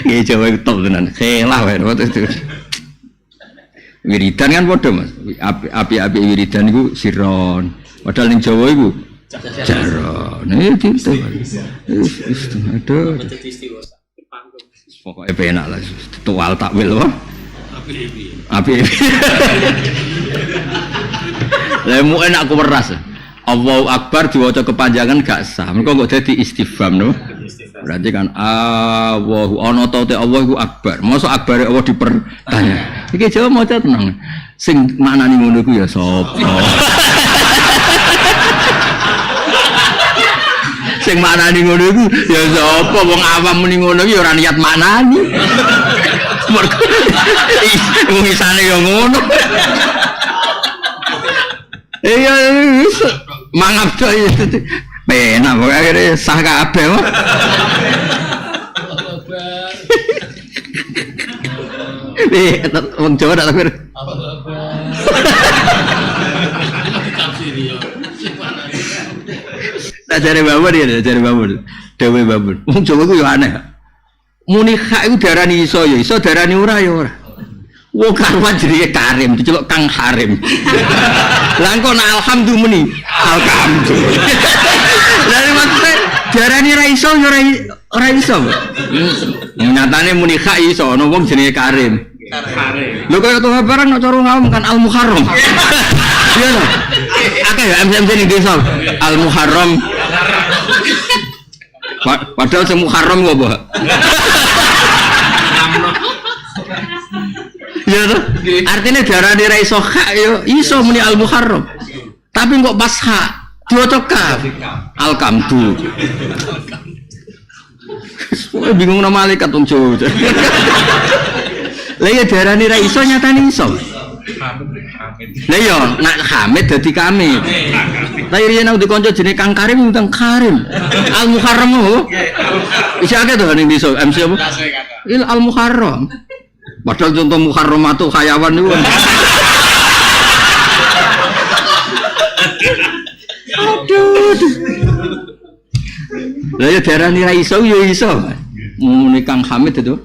Nggih coba top tenan. Kelah wae waktu itu. Wiridan kan padha Mas. Api-api wiridan iku siron. Padahal ning Jawa iku jaron. Itu. Aduh. Pokoke penak lah. Tual takwil apa? Api. Lah mu enak aku weras. Allahu Akbar diwaca kepanjangan gak sah. Mergo kok dadi istifham no. Berarti kan Allahu ana ta Allah iku akbar. Mosok akbare Allah dipertanya. Iki Jawa maca tenang. Sing maknane ngono iku ya sapa? Sing maknane ngono iku ya sapa? Wong awam muni ngono iki ora niat maknani. Mergo wong isane ya ngono. Iya wis mangap to iki. Penak kok akhirnya sah kabeh kok. Wong Jawa tak takbir. Tak jare babon ya, jare babon. Dewe babon. Wong Jawa ku yo aneh. Muni hak iku darani iso ya iso, darani ora ya ora. Wong karuan jenenge Karim, diceluk Kang Harim. Lah engko nek alhamdulillah muni, alhamdulillah. Lah maksudnya diarani ra iso ya ora iso. Nyatane muni gak iso ana wong jenenge Karim. Karim. Lho kaya tuh barang nek cara ngomong kan Al Muharram. Iya to. Akeh ya MC ning desa Al Muharram. Padahal sing Muharram kok, Mbah. Ya toh? Artinya diarani ra iso hak yo iso muni Al Muharram. Tapi kok pas hak diwaca kaf. Al Kamdu. Bingung nama malaikat wong Jawa. Lah ya diarani ra iso nyatane iso. Lah yo nak Hamid dadi Kamid. Lah yen nang dikonco jenenge Kang Karim utang Karim. Al Muharram lho. Isa akeh to ning desa MC apa? Il Al Muharram. Padahal contoh Muharramatu Khayawan niku. Aduh. Lah ya diarani ra iso yo iso. Muni Kang Hamid itu.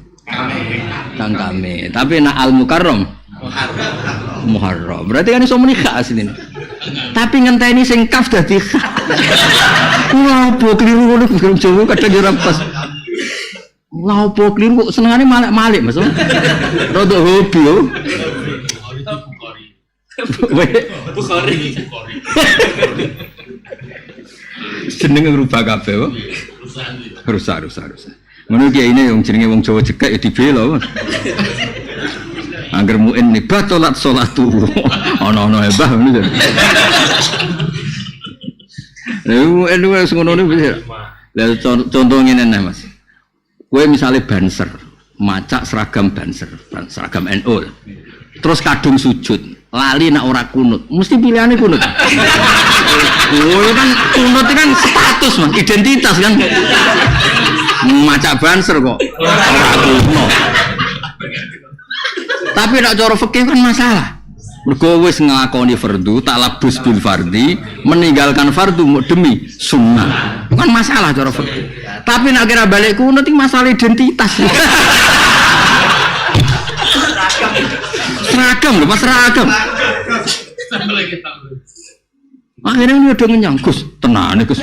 Kang Kamid. Tapi nak Al Mukarram Muharram. Berarti kan iso muni khas asline. Tapi ngenteni sing kaf dadi khas. Wah, opo kliru ngono kok Jawa kadang ora pas. Wah, opo kliru kok senengane malik-malik Mas. Rodok hobi yo. Bukhari. Jenenge rubah kabeh kok. Rusak. Ngono ki ini yang jenenge wong Jawa cekek ya dibela. Angger muin ni batolat salatu. Ono-ono hebah ngono. Lha wis ngono niku. Lah contoh ngene nah Mas. Kowe misale banser, macak seragam banser, seragam NU. Terus kadung sujud, lali nak ora kunut. Mesti pilihane kunut. Oh, kan kunut itu kan status Mas, identitas kan. Macak banser kok ora kunut. Tapi nek cara fikih kan masalah. Mergo wis nglakoni fardu, tak labus bil fardhi, meninggalkan fardu demi sunnah. Kan masalah cara fikih. Tapi nek kira balik kunut iki masalah identitas. Seragam lho, Mas seragam. Akhirnya ini udah ngenyang, Gus, tenane Gus.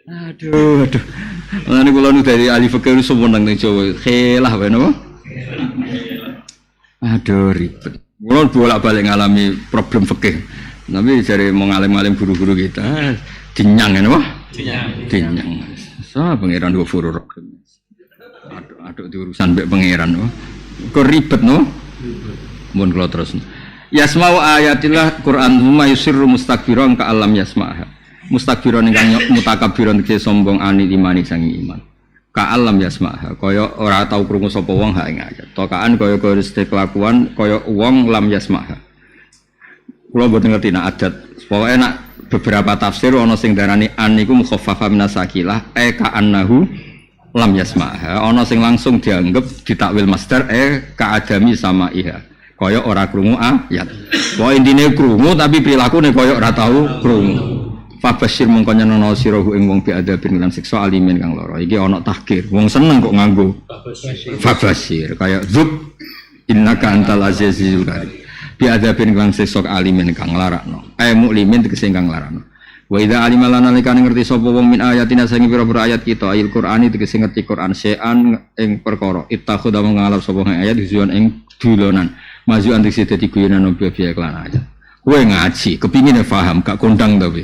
Aduh. Ini kalau dari ahli fikih itu semua nang Jawa, khilah apa napa? Aduh ribet. Kalau bolak-balik ngalami problem fikih, tapi dari mau ngalim-ngalim guru-guru kita, dinyang napa? Dinyang. So pangeran dua furur. Aduh di urusan mbek pangeran no. Kok ribet no? Mun kula terus. Yasma'u ayatillah Quran huma yusirru mustakbiran ka alam yasma'ha. Mustakbiran ingkang mutakabbiran tegese sombong ani imani sangi iman. Ka alam yasma'ha kaya ora tau krungu sapa wong hak ing ayat. Tokaan kaya kelakuan kaya wong lam yasma'ha. Kula mboten ngerti nek adat. Pokoke nek beberapa tafsir ana sing darani an niku mukhaffafa minasakilah ka annahu lam yasma'ha ana sing langsung dianggap ditakwil masdar ka adami sama iha kaya ora krungu ayat. Pokoke intine krungu tapi prilakune kaya ora tau krungu. Fabashir mongko nyenengno sirahu ing wong biadabin lan siksa alimin kang lara. Iki ana tahkir. Wong seneng kok nganggo fabashir kaya zub innaka antal azizul karim. Biadabin lan siksa alimin kang larakno. Mu'limin tegese kang larakno. Wa idza alima lan nalikane ngerti sapa wong min ayatina sing pira-pira ayat kita ayat Qur'ani tegese ngerti Qur'an sean ing perkara ittakhudha ngalap sapa ayat tujuan ing dulonan majuan tegese dadi guyonan biaya kelan ayat kowe ngaji kepingine paham gak kondang to kowe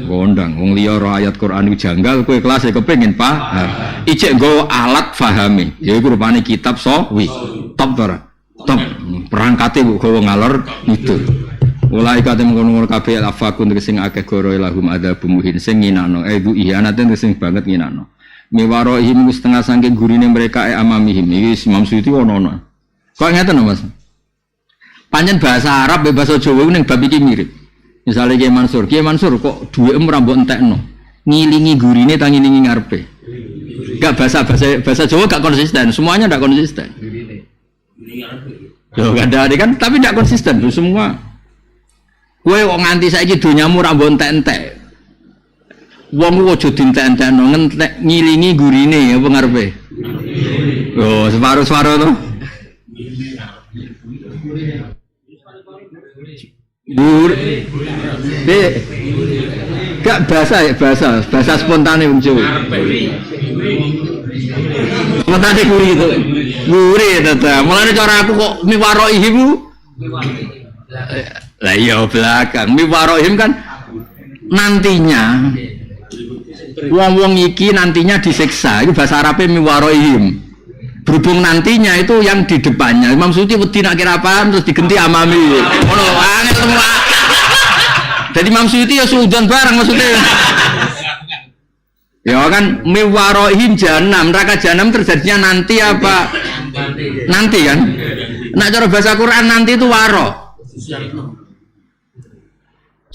kondang wong liya ro ayat Qur'an iku janggal kowe kelas kepengin paham ijek nggawa alat pahame ya iku rupane kitab sawi top ora top perangkate kok gawa ngalor itu mulai kate ngono-ngono kabeh afakun sing akeh goro lahum adzabum muhin sing nginano ibu ihanate sing banget nginano miwarohim setengah saking gurine mereka amamihim iki Imam Suyuti ono kok ngeten Mas pancen bahasa Arab bahasa Jawa ning bab iki mirip misale Kiai Mansur kok duweke ora mbok entekno ngilingi gurine ta ngilingi ngarepe enggak bahasa Jawa gak konsisten semuanya enggak konsisten yo kadang kan tapi enggak konsisten semua. Kowe kok nganti saiki donyamu ra mbok entek-entek. Wong ku aja dientek-entekno ngentek ngilingi gurine apa ngarepe. Oh, separuh tuh. Gak bahasa spontane wong Jawa. Spontane guri itu. Guri tetep. Mulane cara aku kok miwaroihim. Lah iya belakang. Miwaroihim kan nantinya wong-wong iki nantinya disiksa. Itu bahasa Arabnya miwaroihim. Berhubung nantinya itu yang di depannya. Imam Suyuti wedi nak kira paham terus digenti amami. Ngono angel semua. Jadi Imam Suyuti ya suudzon bareng maksudnya. Ya kan miwarohim jahanam, neraka jahanam terjadinya nanti apa? Nanti kan? Nak cara bahasa Quran nanti itu waro.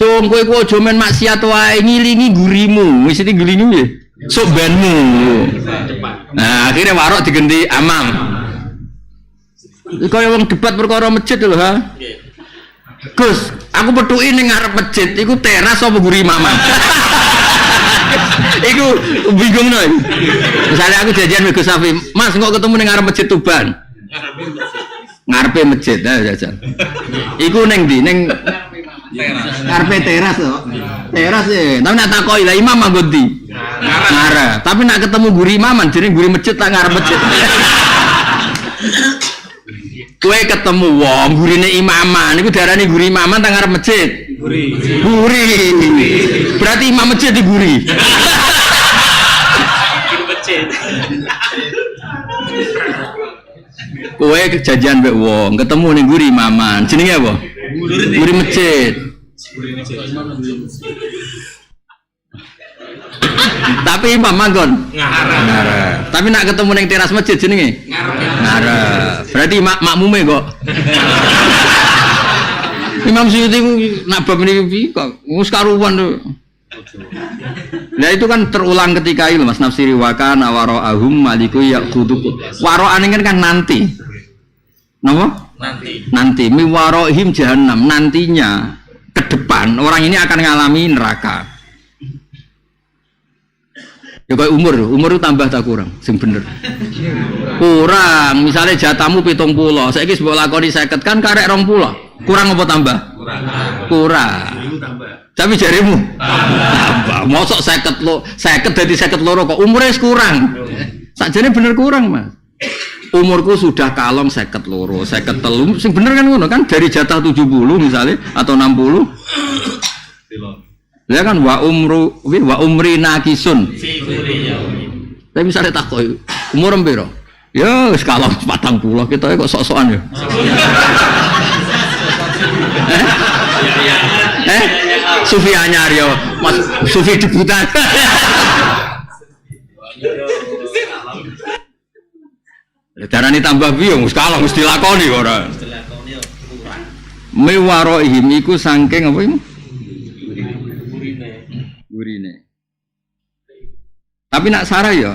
Cung kowe ku aja men maksiat wae ngilingi gurimu, wis iki ngilingi ya. Sok banmu. Nah, akhirnya warok diganti amam. Kaya wong debat perkara masjid lho, ha. Gus, aku pethuki ning ngarep masjid, iku teras apa guri mamam? Iku bingung no. Misalnya aku janjian Gus Safi, Mas kok ketemu ning ngarep masjid Tuban. Ngarepe masjid, jajan. Iku ning ndi? Ning ngarepe teras kok. Teras e. Tapi nak takoki lah imam manggo ndi? Ngarep. Tapi nak ketemu guri imaman, jenenge guri masjid tak ngarep masjid. Kowe ketemu wong gurine imaman, niku diarani guri imaman tak ngarep masjid. Guri. Berarti imam masjid di guri. Masjid. Kowe kejajan mbek wong, ketemu ning guri imaman. Jenenge apa? Guri masjid. Tapi imam manggon ngarep. Tapi nak ketemu ning teras masjid jenenge ngarep. Berarti makmume kok. Imam Suyuti nak bab niki kok wis karuan to. Nah itu kan terulang ketika itu Mas nafsiri wa kana waraahum maliku yaqudu. Waroane kan nanti. Napa? Nanti miwarohim jahannam, nantinya ke depan orang ini akan mengalami neraka. Ya kayak umur itu tambah tak kurang, sing bener. Kurang, misalnya jatahmu 70, saiki mbok lakoni 50 kan karek 20. Kurang apa tambah? Kurang. Tapi jarimu tambah. Mosok 50 dadi 52 kok umure kurang. Sakjane bener kurang, Mas. Umurku sudah kalong 52, 53, sing bener kan ngono kan dari jatah 70 misalnya atau 60. Ya kan wa umri nakisun. Tapi misalnya takoi umur piro? Ya wis kalong 40 kita kok sok-sokan ya. Sufi anyar yo, Mas Sufi debutan. Darani tambah piye wis kalong mesti dilakoni ora. Mewaroihim iku saking apa iki? Gurine. Tapi nak sarah ya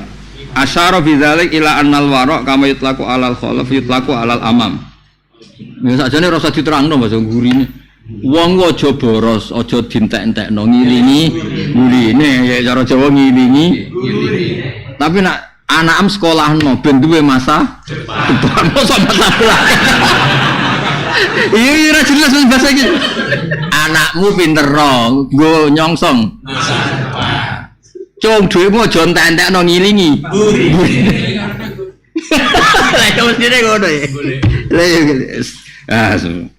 asyara bidzalik ila annal wara kama yutlaqu alal khalaf yutlaqu alal amam. Ya sakjane rasa diterangno Mas gurine. Wong aja boros, aja dintek-entekno ngilingi gurine ya cara Jawa ngilingi. Tapi nak anak sekolahno ben duwe masa depan masa belakang. Iya ora jelas bahasa iki. Anakmu pinter ro, nggo nyongsong. Cung dhuwitmu aja entek-entekno ngilingi. Lah kok mestine ngono ya. Lah ya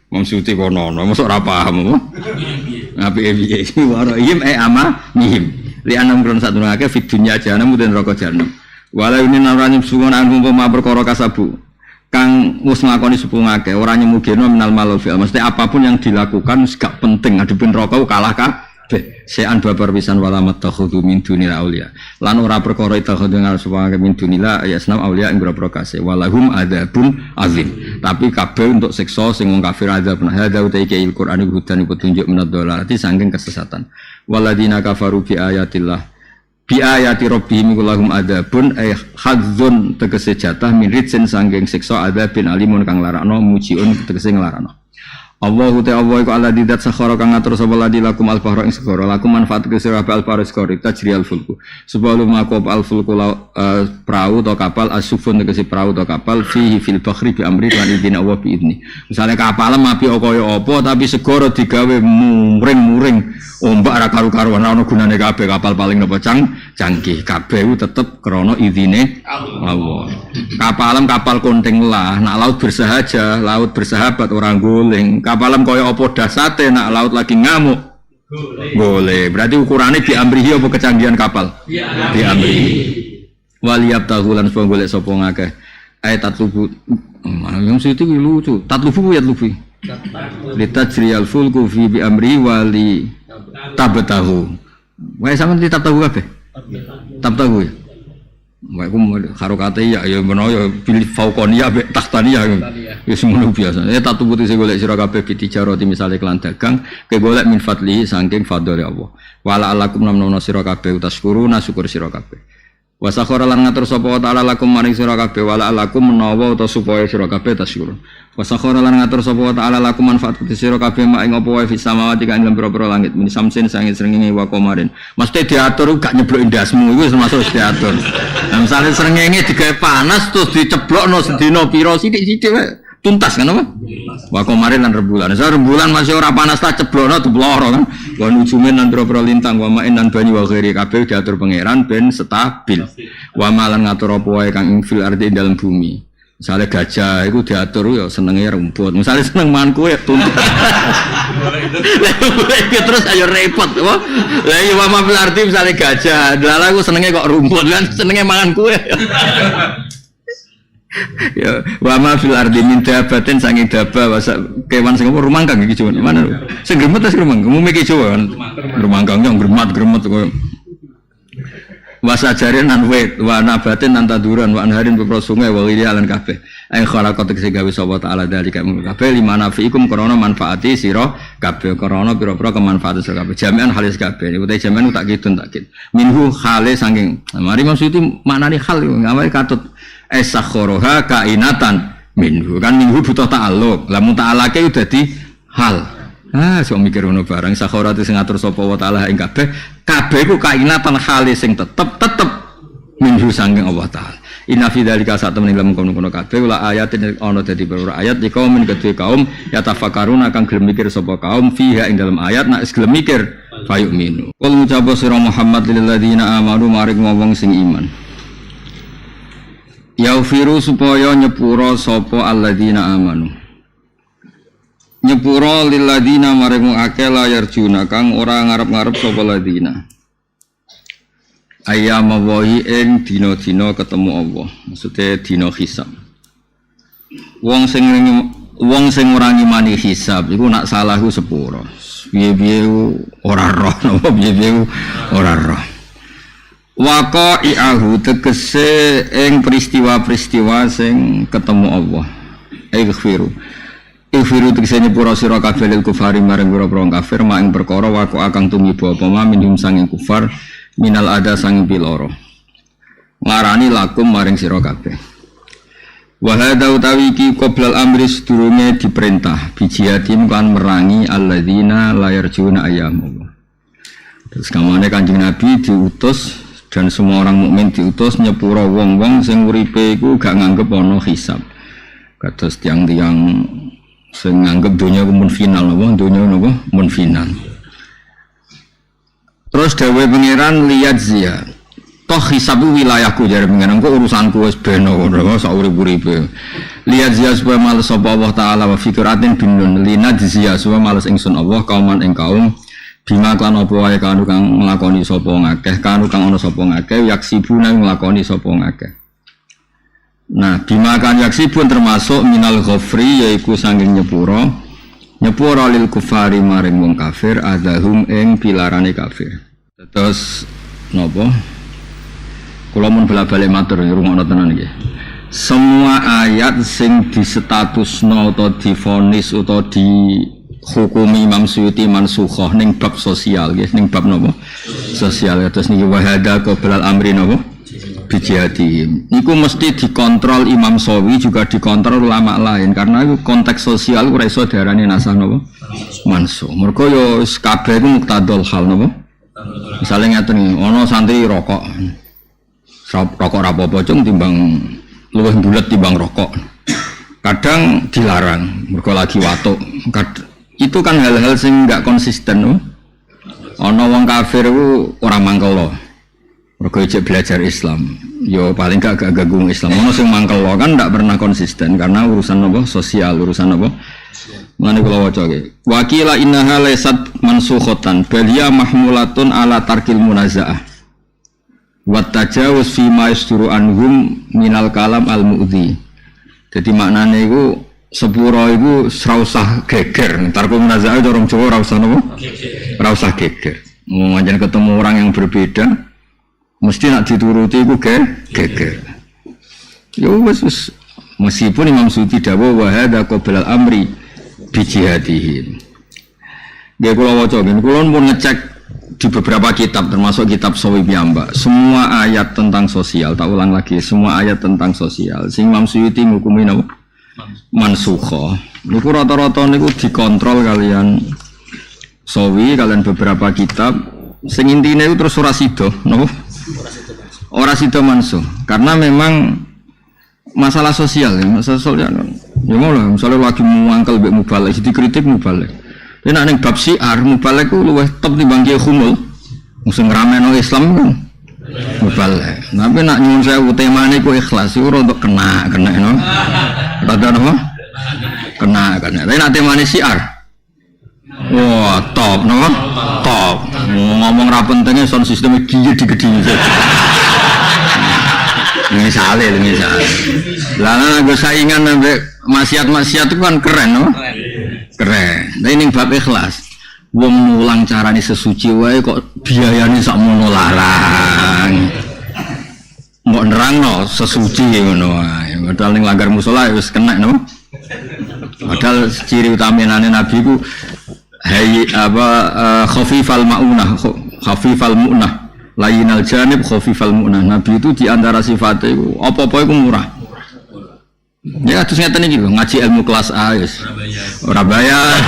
Mam Suti kono, mosok ora paham. Apike piye warohim ama mihim. Li anam kron sadurunge fit dunya jahanam muden neraka jahanam. Walau ini narani sungon anu umpama perkara kasabu kang wis nglakoni sepungake ora nyemugeno minal malofi mesti apapun yang dilakukan gak penting ngadepin neraka kalah kabeh sean babar pisan wala matakhudhu min dunil auliya lan ora perkara itakhudhu ngal sepungake min dunila ya senam auliya ing boro kase walahum adzabun azim tapi kabeh untuk siksa sing wong kafir adzabun hadza uta iki Al-Qur'an hudan petunjuk menad dolalati saking kesesatan waladina kafaru bi ayatillah bi ayati rabbihim lahum adzabun ay hadzun tegese jatah min ritsin sanging siksa adzabin alimun kang larakno mujiun tegese nglarakno Allahu ta Allah iku alladzi dzat sakhara kang ngatur sapa ladi lakum al-bahra ing segara lakum manfaat ke sira al-bahra segara tajri al-fulku supaya lumaku al-fulku perahu atau kapal asufun tegese perahu atau kapal fihi fil bahri bi amri lan idin Allah bi idni misale kapal api kaya apa tapi segara digawe muring-muring ombak ra karu-karuan ana gunane kabeh kapal paling napa canggih kabeh ku tetep krana idine Allah kapal konting lah nak laut bersahaja laut bersahabat orang guling kapalam kaya apa dasate nak laut lagi ngamuk boleh berarti ukurannya diamrihi apa kecanggihan kapal diamrihi waliyab tahulan supaya golek sapa ngakeh tatlubu yang situ lucu tatlubu ya lufi litajriyal fulku fi bi amri wali tabtahu wae sampean tabtahu kabeh tabtahu ya wae ku harokate ya menawa ya pilih fauqonia be tahtania wis ngono biasa tak tubuti sing golek sira kabeh bitijarati misale kelan dagang ke golek min fadli saking fadhole Allah wala alakum namna sira kabeh utasykuruna syukur sira kabeh wa sakhara lan ngatur sapa wa ta'ala lakum maring sira kabeh wala alakum menawa utawa supaya sira kabeh tasykur wa sakhara lan ngatur sapa wa ta'ala lakum manfaat kuti sira kabeh mak ing apa wae fis samawati kang ing pira-pira langit min samsin sanging srengenge wa qamarin mesti diatur gak nyeblok indasmu iku termasuk diatur nah misale srengenge digawe panas terus diceblokno sedina pira sithik-sithik wae tuntas kan apa wa qamarin lan rembulan rembulan masih ora panas ta ceblokno dibloro kan wa nujumin lan pira-pira lintang wa ma'in lan banyu wa ghairi kabeh diatur pangeran ben stabil wa malan ngatur apa wae kang ing fil ardi dalam bumi misale gajah iku diatur ya senenge rumput misale seneng mangan kowe tuntut terus ayo repot apa lah iya wa fil ardi misale gajah lha aku senenge kok rumput lan senenge mangan kowe ya wa ma fil ardi min dabatin saking daba wasa kewan sing apa rumangkang iki Jawa mana sing gremet ta sing rumangkang umume iki Jawa rumangkang yang gremet koyo wasajarin nan wit wa nabatin nan taduran wa anharin beberapa sungai wa ghiri alan kabeh ay khalaqat sing gawe sapa taala dalika kabeh limana fiikum krana manfaati sira kabeh krana pira-pira kemanfaatan sira kabeh jami'an halis kabeh niku jami'an tak kidun minhu khale saking mari maksudi maknane hal ngawe katut esakhoroha kainatan minhu kan minhu butuh ta'alluq lamun ta'alake udah dadi hal sok mikir ngono barang sakhara sing ngatur sapa wa ta'ala ing kabeh ku kainatan hale sing tetep minhu saking Allah taala inna fi dzalika satamene lam kono kabeh la ayatin ana dadi beberapa ayat iki kaum kedue kaum ya tafakkaruna kang gelem mikir sapa kaum fiha ing dalam ayat nek gelem mikir fayu'minu qul ngucap sira Muhammad lil ladzina amanu maring wong sing iman yaufiru supaya nyepura sapa alladzina amanu nyepura lil ladzina maring akeh layar juna kang ora ngarep-ngarep sapa ladzina ayam wahi ing dina-dina ketemu Allah maksudnya dina hisab wong sing ora ngimani hisab iku nak salah ku sepura piye-piye ora roh napa piye-piye ora roh waqa'i'ahu tegese ing peristiwa-peristiwa sing ketemu Allah ighfiru tegese nyepura sira kabeh lil kufari marang pira-pira kafir mak ing perkara waqa kang tumiba apa minhum sanging kufar minal ada sanging piloro ngarani lakum maring sira kabeh wa hadza utawi iki qoblal amri sedurunge diperintah bijiatin kan merangi alladzina la yarjuna ayyam terus kamane Kanjeng Nabi diutus dan semua orang mukmin diutus nyepura wong-wong sing uripe iku gak nganggep ana hisab. Kados tiang-tiang sing nganggep donya ku mun final apa donya napa mun final. Terus dawuh pangeran lihat zia. Toh hisab wilayahku jare pangeran kok urusanku wis beno ngono sak urip-uripe. Lihat zia supaya males sapa Allah taala wa fikratin binun linad zia supaya males ingsun Allah kauman ing kaum bima kan apa wae kanu kang nglakoni sapa ngakeh kanu kang ana sapa ngakeh yaksibuna nglakoni sapa ngakeh. Nah bima kan yaksibun termasuk minal ghafri yaiku saking nyepura lil kufari maring wong kafir adahum ing pilarane kafir. Terus napa kula mun bola-bali matur ngrungokno tenan iki. Semua ayat sing disetatusno utawa divonis utawa di hukumi Imam Suyuti mansukhoh ning bab sosial nggih ning bab napa sosial terus niki wahada qoblal amri napa bijihadihim. Iku mesti dikontrol Imam Sawi, juga dikontrol ulama lain karena itu konteks sosial ora iso diarani nasah napa mansuh. Mergo yo kabeh iku muktadul hal napa. Misale ngaten ana santri rokok. Rokok ra apa-apa cung timbang luwih bulet timbang rokok. Kadang dilarang mergo lagi watuk. Itu kan hal-hal sing enggak konsisten no? Ana wong kafir iku ora mangkel. Mergo ijek belajar Islam, yo paling gak ganggu Islam. Ono sing mangkel kan ndak pernah konsisten karena urusan apa sosial, urusan apa. Mane kula waca iki. Wakila innaha laysat mansukhatan, bal hiya mahmulatun ala tarkil munazaah. Wa tajawuz fi ma yasduru anhum minal kalam al mu'dhi. Jadi maknane iku sepuro iku ora usah geger. Tarkil munazaah orang Jawa ora usah napa? Ora usah geger. Mau ketemu orang yang berbeda mesti nak dituruti iku geger. Yo wis meskipun Imam Suyuti dawuh wa hadza qablal amri bi jihadihim. Nggih kula waca nggih kula pun ngecek di beberapa kitab termasuk kitab Sawi piyambak. Semua ayat tentang sosial, tak ulang lagi, semua ayat tentang sosial sing Imam Suyuti ngukumi napa? Mansukha. Niku rata-rata niku dikontrol kalian Sawi kalian beberapa kitab sing intine itu terus ora sida napa? Ora sida mansuh karena memang masalah sosial ya, masalah sosial ya ngono misalnya lagi muangkel mbek mubalek dikritik mubalek nek ning bab syiar mubalek ku luwih top timbang kiye khumul sing ngrameno Islam kan mubalek tapi nek nyuwun sewu temane ku ikhlas iku ora untuk kena no rada apa kena tapi nek temane syiar wah top no top ngomong ra pentinge sound system iki digedhi misalnya lah gue saingan sampai maksiat itu kan keren no? Keren tapi ini bab ikhlas wong mulang carane sesuci wae kok biayane sakmono larang mbok nerangno sesuci ngono wae padahal ning langgar musala wis kena no padahal ciri utamane Nabi ku khafifal maunah khafifal mu'nah lainal janib khafifal mu'nah. Nabi itu diantara sifatnya itu apa-apa itu murah. Ya terus ngeten iki lho, ngaji ilmu kelas A wis. Ora bayar.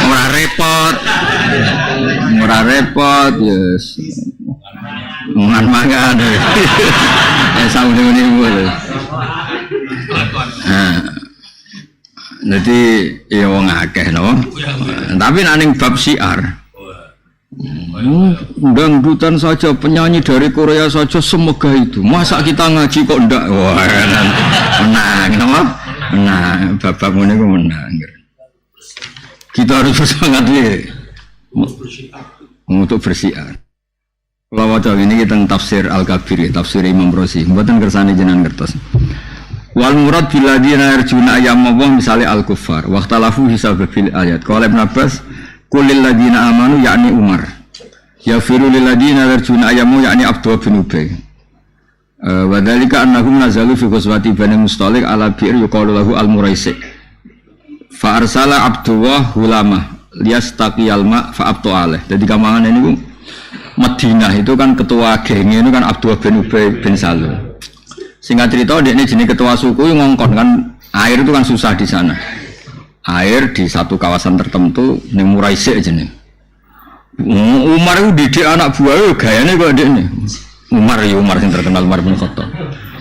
Ora repot, yes. Mangan-mangan. Saune-une lho. Jadi ya wong akeh no. Tapi nek ning bab syiar dangdutan saja, penyanyi dari Korea saja semoga itu. Masa kita ngaji kok ndak? Wah, menang, kenapa? Menang, babak ngene ku menang. Kita harus bersemangat untuk bersiar. Kalau waca ini kita tafsir Al-Kabir, tafsir Imam Razi. Mboten kersane jenengan ngertos. Wal murad bil ladina yarjuna ayyamullah misalnya al-kuffar. Waqtalafu hisabil ayat. Qala Ibnu Abbas kulil ladina amanu yakni Umar yafiru lil ladina yarjuna ayamu yakni Abdullah bin Ubay wa dzalika annahum nazalu fi ghazwati Bani Mustalik ala bi'r yuqalu lahu al-Muraisi fa arsala Abdullah hulamah liyastaqiyal ma fa abtu alaih. Jadi kamangan ini Madinah itu kan ketua gengnya itu kan Abdullah bin Ubay bin Salul. Singkat cerita dia ini jenis ketua suku yang ngongkon kan air itu kan susah di sana. Air di satu kawasan tertentu ning Muraisi aja nih. Umar itu didik anak buah gayanya kok dia nih. Umar yang terkenal Umar bin Khattab.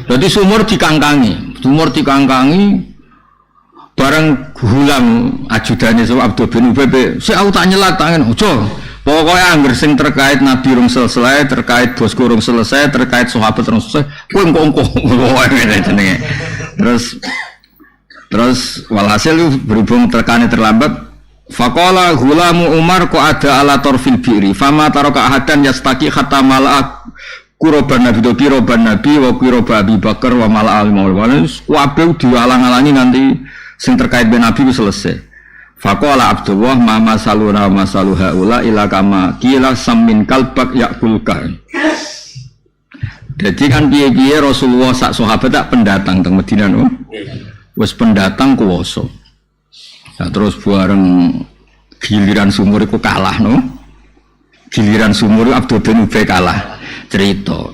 Jadi sumur dikangkangi bareng hulam ajudannya so Abdul bin Ubay. Si aku tak nyelat tangan, ojo. Pokoknya angger sing terkait Nabi rung selesai, terkait bosku rung selesai, terkait sahabat rung selesai, kowe engko-engko. Terus walhasil berhubung terkane terlambat faqala gulamu Umar kok ada ala torfil bi'ri fama taraka ahadan yastaqi hatta malak kuroban nabi to kiroban nabi wa kiroba Abi Bakar wa malak al-maulana kabeh dialang-alangi nanti sing terkait ben nabi selesai. Faqala Abdullah ma masaluna masaluha ula ila kama kila samin kalbak yakulka. Jadi kan piye-piye Rasulullah sak sahabat tak pendatang teng Madinah no. Wes pendatang kuwoso. Nah, terus bareng giliran sumur itu kalah no. Giliran sumur Abdul bin Ubay kalah. cerita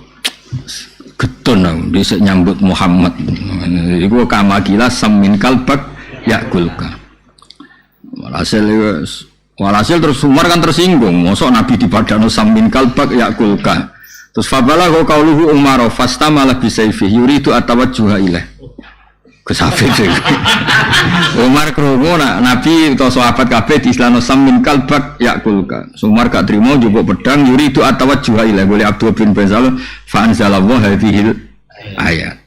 getun aku dhisik nyambut Muhammad iku kamakila samin kalbak yakulka walhasil terus Umar kan tersinggung mosok Nabi dipadakno samin kalbak yakulka terus fabalagha qauluhu Umar fastamala bisayfi yuridu atawajjuha ilaih kesafir Umar krungu Nabi atau sahabat kabeh diistilahno samin kalbak yakulka Umar gak trimo njupuk pedang yuridu atawajjuha ilaih boleh Abdul bin Bazal fa anzalallahu hadhil ayat.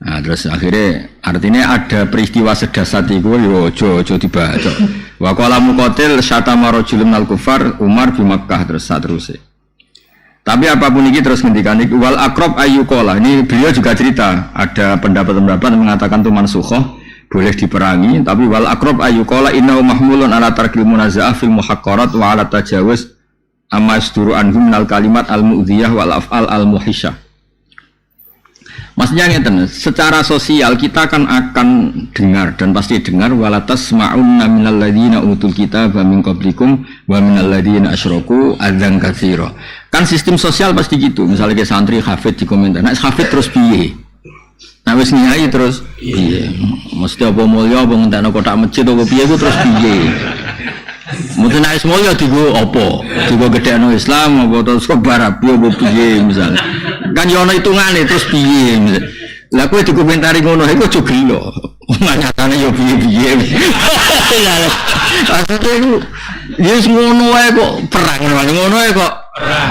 Nah, terus akhirnya artinya ada peristiwa sedasat itu yo ojo dibaca. Wa qala muqatil syatama rajulun minal kufar Umar di Makkah terus saterusé. Tapi apapun ini terus ngendikan wal aqrab ayyuqala. Ini beliau juga cerita ada pendapat-pendapat yang mengatakan itu mansukhoh boleh diperangi tapi wal aqrab ayyuqala innahu mahmulun ala tarkil munaza'ah fil muhaqqarat wa ala tajawuz amma yasduru anhum minal kalimat al mu'dhiyah wal af'al al muhisyah. Maksudnya ngeten, secara sosial kita akan dengar dan pasti dengar wala tasma'unna minal ladzina utul kitaba min qablikum wa minal ladzina asyraku adzan katsira. Kan sistem sosial pasti gitu. Misalnya ke santri hafid di komentar, nek hafid terus piye? Nah wis nyai terus piye? Mesti apa mulya apa ngentekno kotak masjid apa piye ku terus piye? Mungkin nek mulya digo apa? Digo gedhekno Islam apa terus kebar apa piye misalnya. Kan yo ana hitungane terus piye. Lah kowe dikomentari ngono iku aja gelo. Nyatane yo piye-piye. Maksudnya iku wis ngono wae kok perang ngono wae kok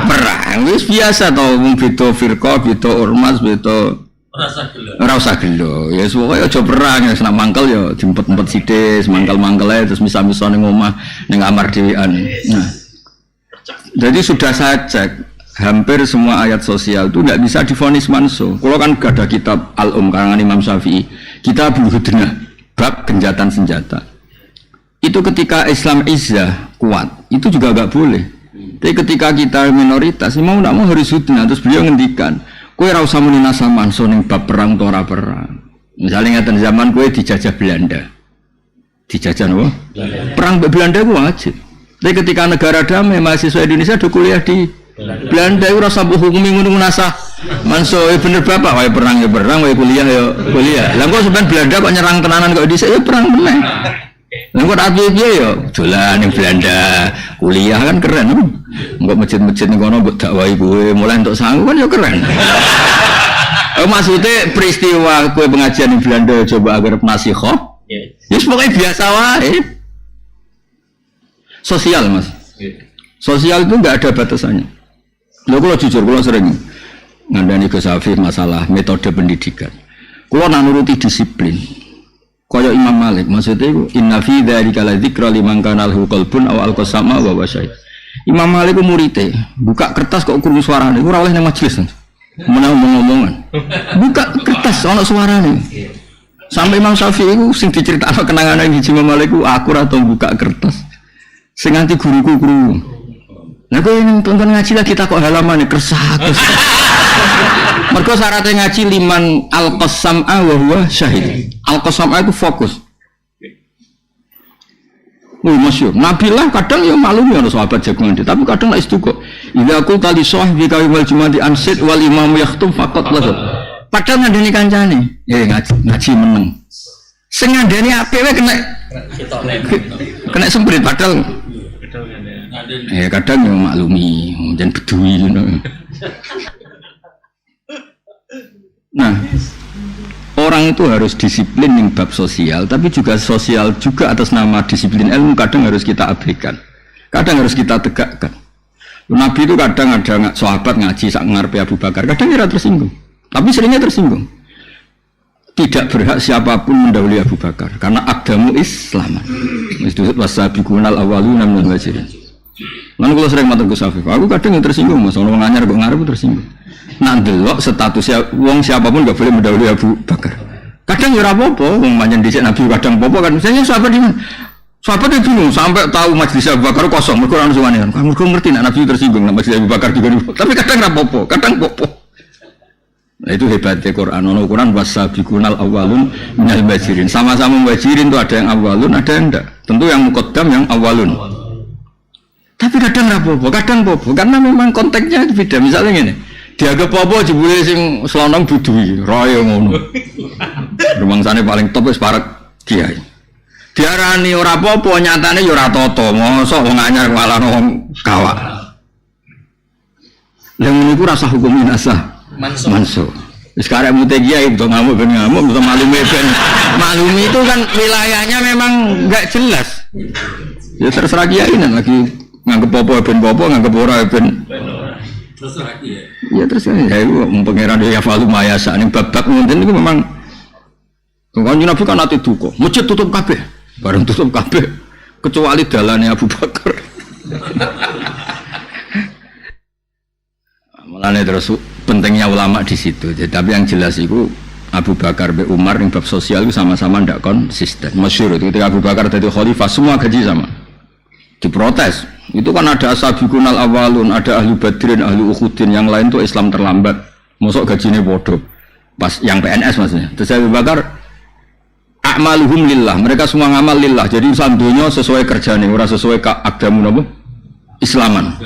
perang. Wis biasa to wong beda firqah, beda ormas, beda ora usah gelo. Ya pokoke aja perang ya nek mangkel ya diempet-empet sithik, mangkel-mangkel ae terus misa-misa ning omah ning kamar dhewean. Nah. Jadi sudah saya cek hampir semua ayat sosial itu tidak bisa divonis mansuh. Kalau kan gak ada kitab Al-Um karangan Imam Syafi'i, kitab Al-Hudnah bab genjatan senjata. Itu ketika Islam izzah kuat, itu juga gak boleh. Tapi ketika kita minoritas, mau tidak mau harus hudnah. Terus beliau ngendikan, kowe ora usah muni nasal mansuh ning bab perang ora perang. Misalnya ngeten zaman kowe dijajah Belanda. Dijajah apa? Perang Belanda ku wajib. Tapi ketika negara damai, mahasiswa Indonesia do kuliah di Belanda itu rasa hukumi ngono nasah manso bener bapak wae perang ya perang wae kuliah ya kuliah. Lah kok sampean Belanda kok nyerang tenanan kok dhisik ya perang meneh. Lah kok piye ya dolan ning Belanda kuliah kan keren. Engko masjid-masjid ning kono mbok dakwahi kowe mulai entuk sangu kan ya keren. Maksudnya peristiwa kowe pengajian ning Belanda coba agar nasikhah. Ya pokoke biasa wae. Sosial Mas. Sosial itu enggak ada batasannya. Lho kalau jujur, kalau sering ngandani Gus Hafif masalah metode pendidikan. Kalau nak nuruti disiplin, kaya Imam Malik, maksudnya itu inna fi dzalika la dzikra liman kana lahu qalbun aw alqasama wa wasyai. Imam Malik ku murite, buka kertas kok krungu suarane, ora oleh nang majelis. Menang ngomong-ngomongan. Buka kertas ana suarane. Sampai Imam Syafi'i itu sing diceritakno kenangane Imam Malik ku aku ora tau buka kertas. Sing nganti guruku krungu. Nah, kau yang tonton ngaji lagi tak kok halaman ini kersah. Mereka syaratnya ngaji liman al-qasam'a wa huwa syahid. Al-qasam'a itu fokus. Masyhur. Nabi lah kadang ya maklum ya sahabat jagungan dia, tapi kadang lah istiqo. Idza qulta li sahbika wal jumati ansid wal imam yakhtum faqat lahu. Padahal ngandani kancane. Ngaji meneng. Sing ngandani apewe kena semprit padahal kadang yang maklumi jangan bedui Nah orang itu harus disiplin yang bab sosial tapi juga sosial juga atas nama disiplin ilmu kadang harus kita abaikan kadang harus kita tegakkan. Nabi itu kadang ada sahabat ngaji sak ngarepe Abu Bakar kadang kira tersinggung tapi seringnya tersinggung tidak berhak siapapun mendahului Abu Bakar karena agama Islam disebut wasabiqunal awwaluna minal muhajirin. Lan kula sering matur Gus Hafif, aku kadang yang tersinggung Mas, ono nganyar kok ngarep tersinggung. Nak delok statusnya wong siapapun enggak boleh mendahului Abu Bakar. Kadang ya ora apa-apa, wong manjen dhisik Nabi kadang apa kan. Misalnya sahabat di mana? Sahabat itu bingung sampai tahu majelis Abu Bakar kosong, mergo ora ono suwane. Kamu ngerti nak Nabi tersinggung nak majelis Abu Bakar juga. Tapi kadang ora apa-apa, kadang apa-apa. Nah itu hebatnya Quran. Ono Quran wasabiqunal awwalun minal muhajirin. Sama-sama muhajirin itu ada yang awwalun, ada yang enggak. Tentu yang muqaddam yang awwalun. Tapi Tapi kadang apa-apa, kadang apa-apa, karena memang konteksnya beda. Misalnya gini, dianggap apa jebule sing selonong budui, raya ngono. Rumangsane paling top wis parek kiai. Diarani ora apa-apa, nyatane ya ora tata, mosok wong anyar malah wong kawak. Lah ngene iku rasa hukum minasa. Mansuh. Wis karek mute kiai untuk ngamuk ben ngamuk, untuk maklumi ben. Maklumi itu kan wilayahnya memang enggak jelas. Ya terserah kiai lagi nganggep apa ben apa, nganggep ora ben. Terserah kiai. Ya terserah ya iku pangeran ya falu mayasa ning babak ngoten niku memang Kanjeng Nabi kan ate duka. Masjid tutup kabeh. Bareng tutup kabeh kecuali dalane Abu Bakar. Mulane terus pentingnya ulama di situ. Tapi yang jelas itu Abu Bakar be Umar ning bab sosial itu sama-sama ndak konsisten. Masyhur itu ketika Abu Bakar jadi khalifah semua gaji sama. Diprotes. Itu kan ada asabiqunal awalun, ada ahli badrin, ahli uhudin, yang lain tuh Islam terlambat. Mosok gajinya bodoh. Pas yang PNS maksudnya. Terus Abu Bakar a'maluhum lillah, mereka semua ngamal lillah. Jadi sandunya sesuai kerjanya, ora sesuai agama napa? Islaman.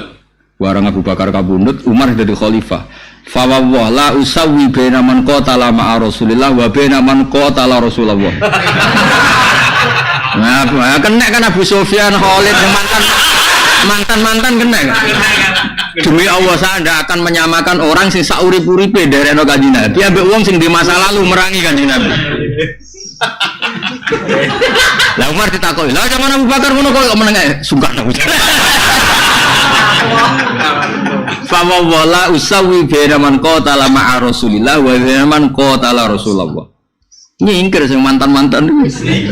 Warang Abu Bakar kabundut, Umar jadi khalifah. Fa wallah la usawwi baina man qatala ma'a Rasulillah wa baina man qatala Rasulullah. Nah, kena kan Abu Sufyan, Khalid yang mantan kena kan? Demi Allah saya tidak akan menyamakan orang sing saurip-uripe dari Kanjeng Nabi ambek wong sing di masa lalu merangi Kanjeng Nabi. Lah Umar ditakoki, "Lah zaman Abu Bakar ngono kok meneng ae?" Sungkan aku. Fa wala usawi baina man qatala ma'a Rasulillah wa baina man qatala Rasulullah. Nyingkir sing mantan-mantan iki.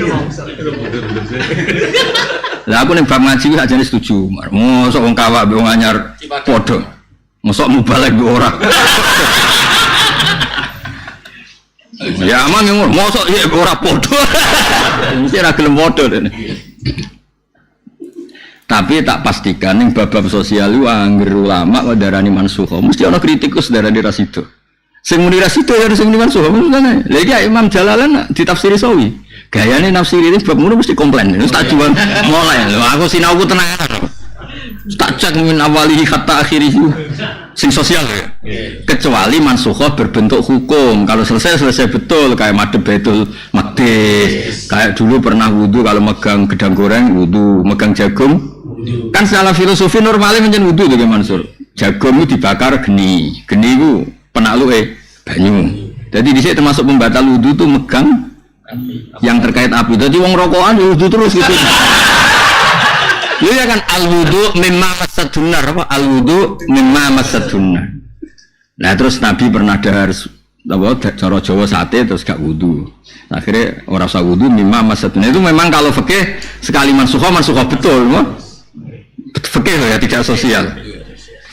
Lah aku ning bab ngaji aja setuju. Mosok wong kawak mbek wong anyar padha. Mosok mubalek mbek ora. Ya aman yang mosok ya ora padha. Mesti ra gelem padha dene. Tapi tak pastikan ning bab sosial ku angger ulama kok darani mansukh. Mesti ana kritikus darani ra sido. Sing muni ra sido ya sing muni mansukh. Lha iki Imam Jalalain ditafsiri sawi. Gayane nafsiri ini bab ngono mesti komplain. Wis tak jual mulai. Lho aku sinauku tenanan. Tak cek min awalihi hatta akhirih. Sing sosial ya. Kecuali mansukh berbentuk hukum. Kalau selesai betul kayak madhep Baitul Maqdis. Kayak dulu pernah wudu kalau megang gedang goreng wudu, megang jagung. Kan secara filosofi normalnya menjen wudu to Mansur. Jagung itu dibakar geni. Geni itu penakluke banyu. Jadi di sini termasuk pembatal wudu itu megang yang terkait api. Jadi wong rokokan wudu terus gitu. Lu ya kan al-wudu mimma masadunnar apa al-wudu mimma masadunnar. Nah terus Nabi pernah dahar apa cara Jawa sate terus gak wudu. Akhirnya orang usah wudu mimma masadunnar. Itu memang kalau fikih sekali mansukh betul, fikih ya tidak sosial.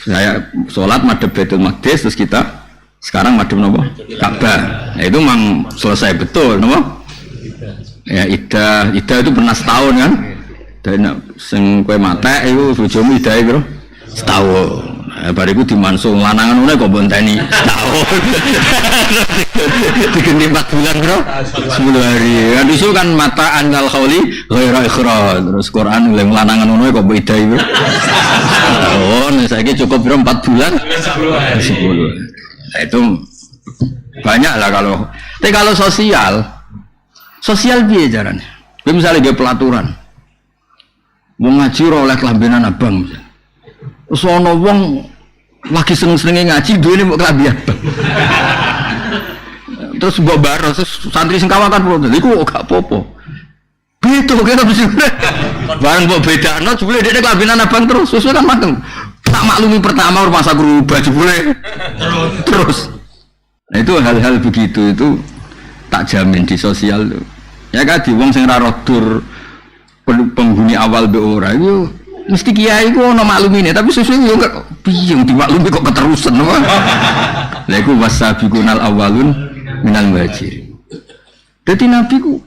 Saya sholat madhep Baitul Maqdis terus kita sekarang madhep napa? Ka'bah. Nah, itu memang selesai betul, napa? Ya iddah itu pernah setahun kan? Dan sing kowe matek iku bojomu idahe piro? Setahun. Bariku dimansung lanangan ngene kok bonteni setahun. Diganti 4 bulan bro. 10 hari. Kan isu kan mata anal khauli ghaira ikhraj. Terus Quran oleh lanangan ngono kok mbok idahi bro. Setahun saiki cukup bro 4 bulan. 10. Nah, itu banyak lah kalau. Tapi kalau sosial piye carane? Kowe misale ge pelaturan. Wong ngaji ora oleh kelambenan abang. Terus ana wong lagi seneng-senenge ngaji duwene mbok kelambi abang. Terus mbok bareng terus santri sing kawakan protes. Iku gak apa-apa. Beto kene mesti. Bareng mbok bedakno jebule dhekne kelambenan abang terus. Sesuai kan mateng. Tak maklumi pertama masa guru baju jebule. Terus. Nah itu hal-hal begitu itu tak jamin di sosial tuh. Ya kan di wong sing ra rodur penghuni awal be ora itu mesti kiai ku ono maklumine tapi susu yo enggak piye dimaklumi kok keterusan apa lha iku wasabiqunal awalun minal muhajirin. Dadi Nabi ku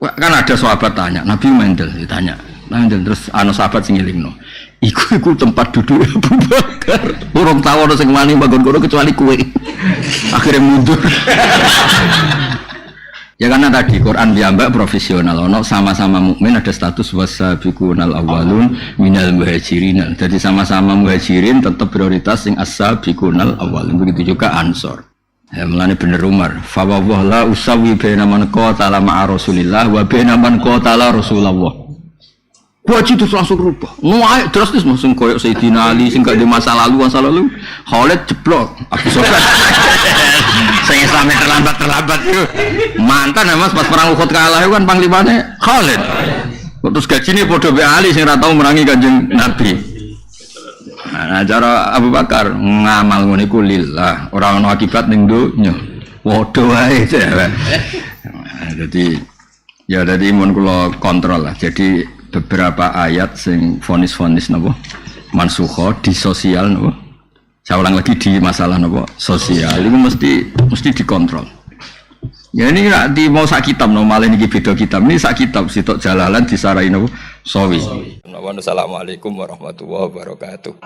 kan ada sahabat tanya Nabi mendel ditanya mendel terus ana sahabat sing ngelingno iku tempat duduk Abu Bakar urung tau ono sing wani manggon kono kecuali kowe akhirnya mundur Ya karena tadi Quran piyambak profesional, ono sama-sama mukmin ada status wasabiqunal awwalun minal muhajirin. Jadi sama-sama muhajirin tetap prioritas sing as-sabiqunal awwalun. Begitu juga Ansor. Ya mulane bener Umar, fa wallahu la usawi baina man qatala ma'a Rasulillah wa baina man qatala Rasulullah. Wajib itu langsung rubah. Nuai terus langsung koyok Sayyidina Ali sing gak ada masa lalu. Khalid jeblok. Abu Sufyan. Saya sampai terlambat itu. Mantan ya Mas pas perang Uhud kalah itu kan panglimane Khalid. Terus gajine padha mbek Ali sing ora tau merangi Kanjeng Nabi. Nah, cara Abu Bakar ngamal ngene iku lillah, ora ono akibat ning donya. Padha wae. Jadi mun kula kontrol lah. Jadi beberapa ayat sing vonis-vonis napa mansukha di sosial napa. Saya ulang lagi di masalah napa sosial itu mesti dikontrol. Ya ini nak di mau sak kitab no malah niki beda kitab. Ini sak kitab sitok Jalalan disarai napa sawi. Assalamualaikum warahmatullahi wabarakatuh.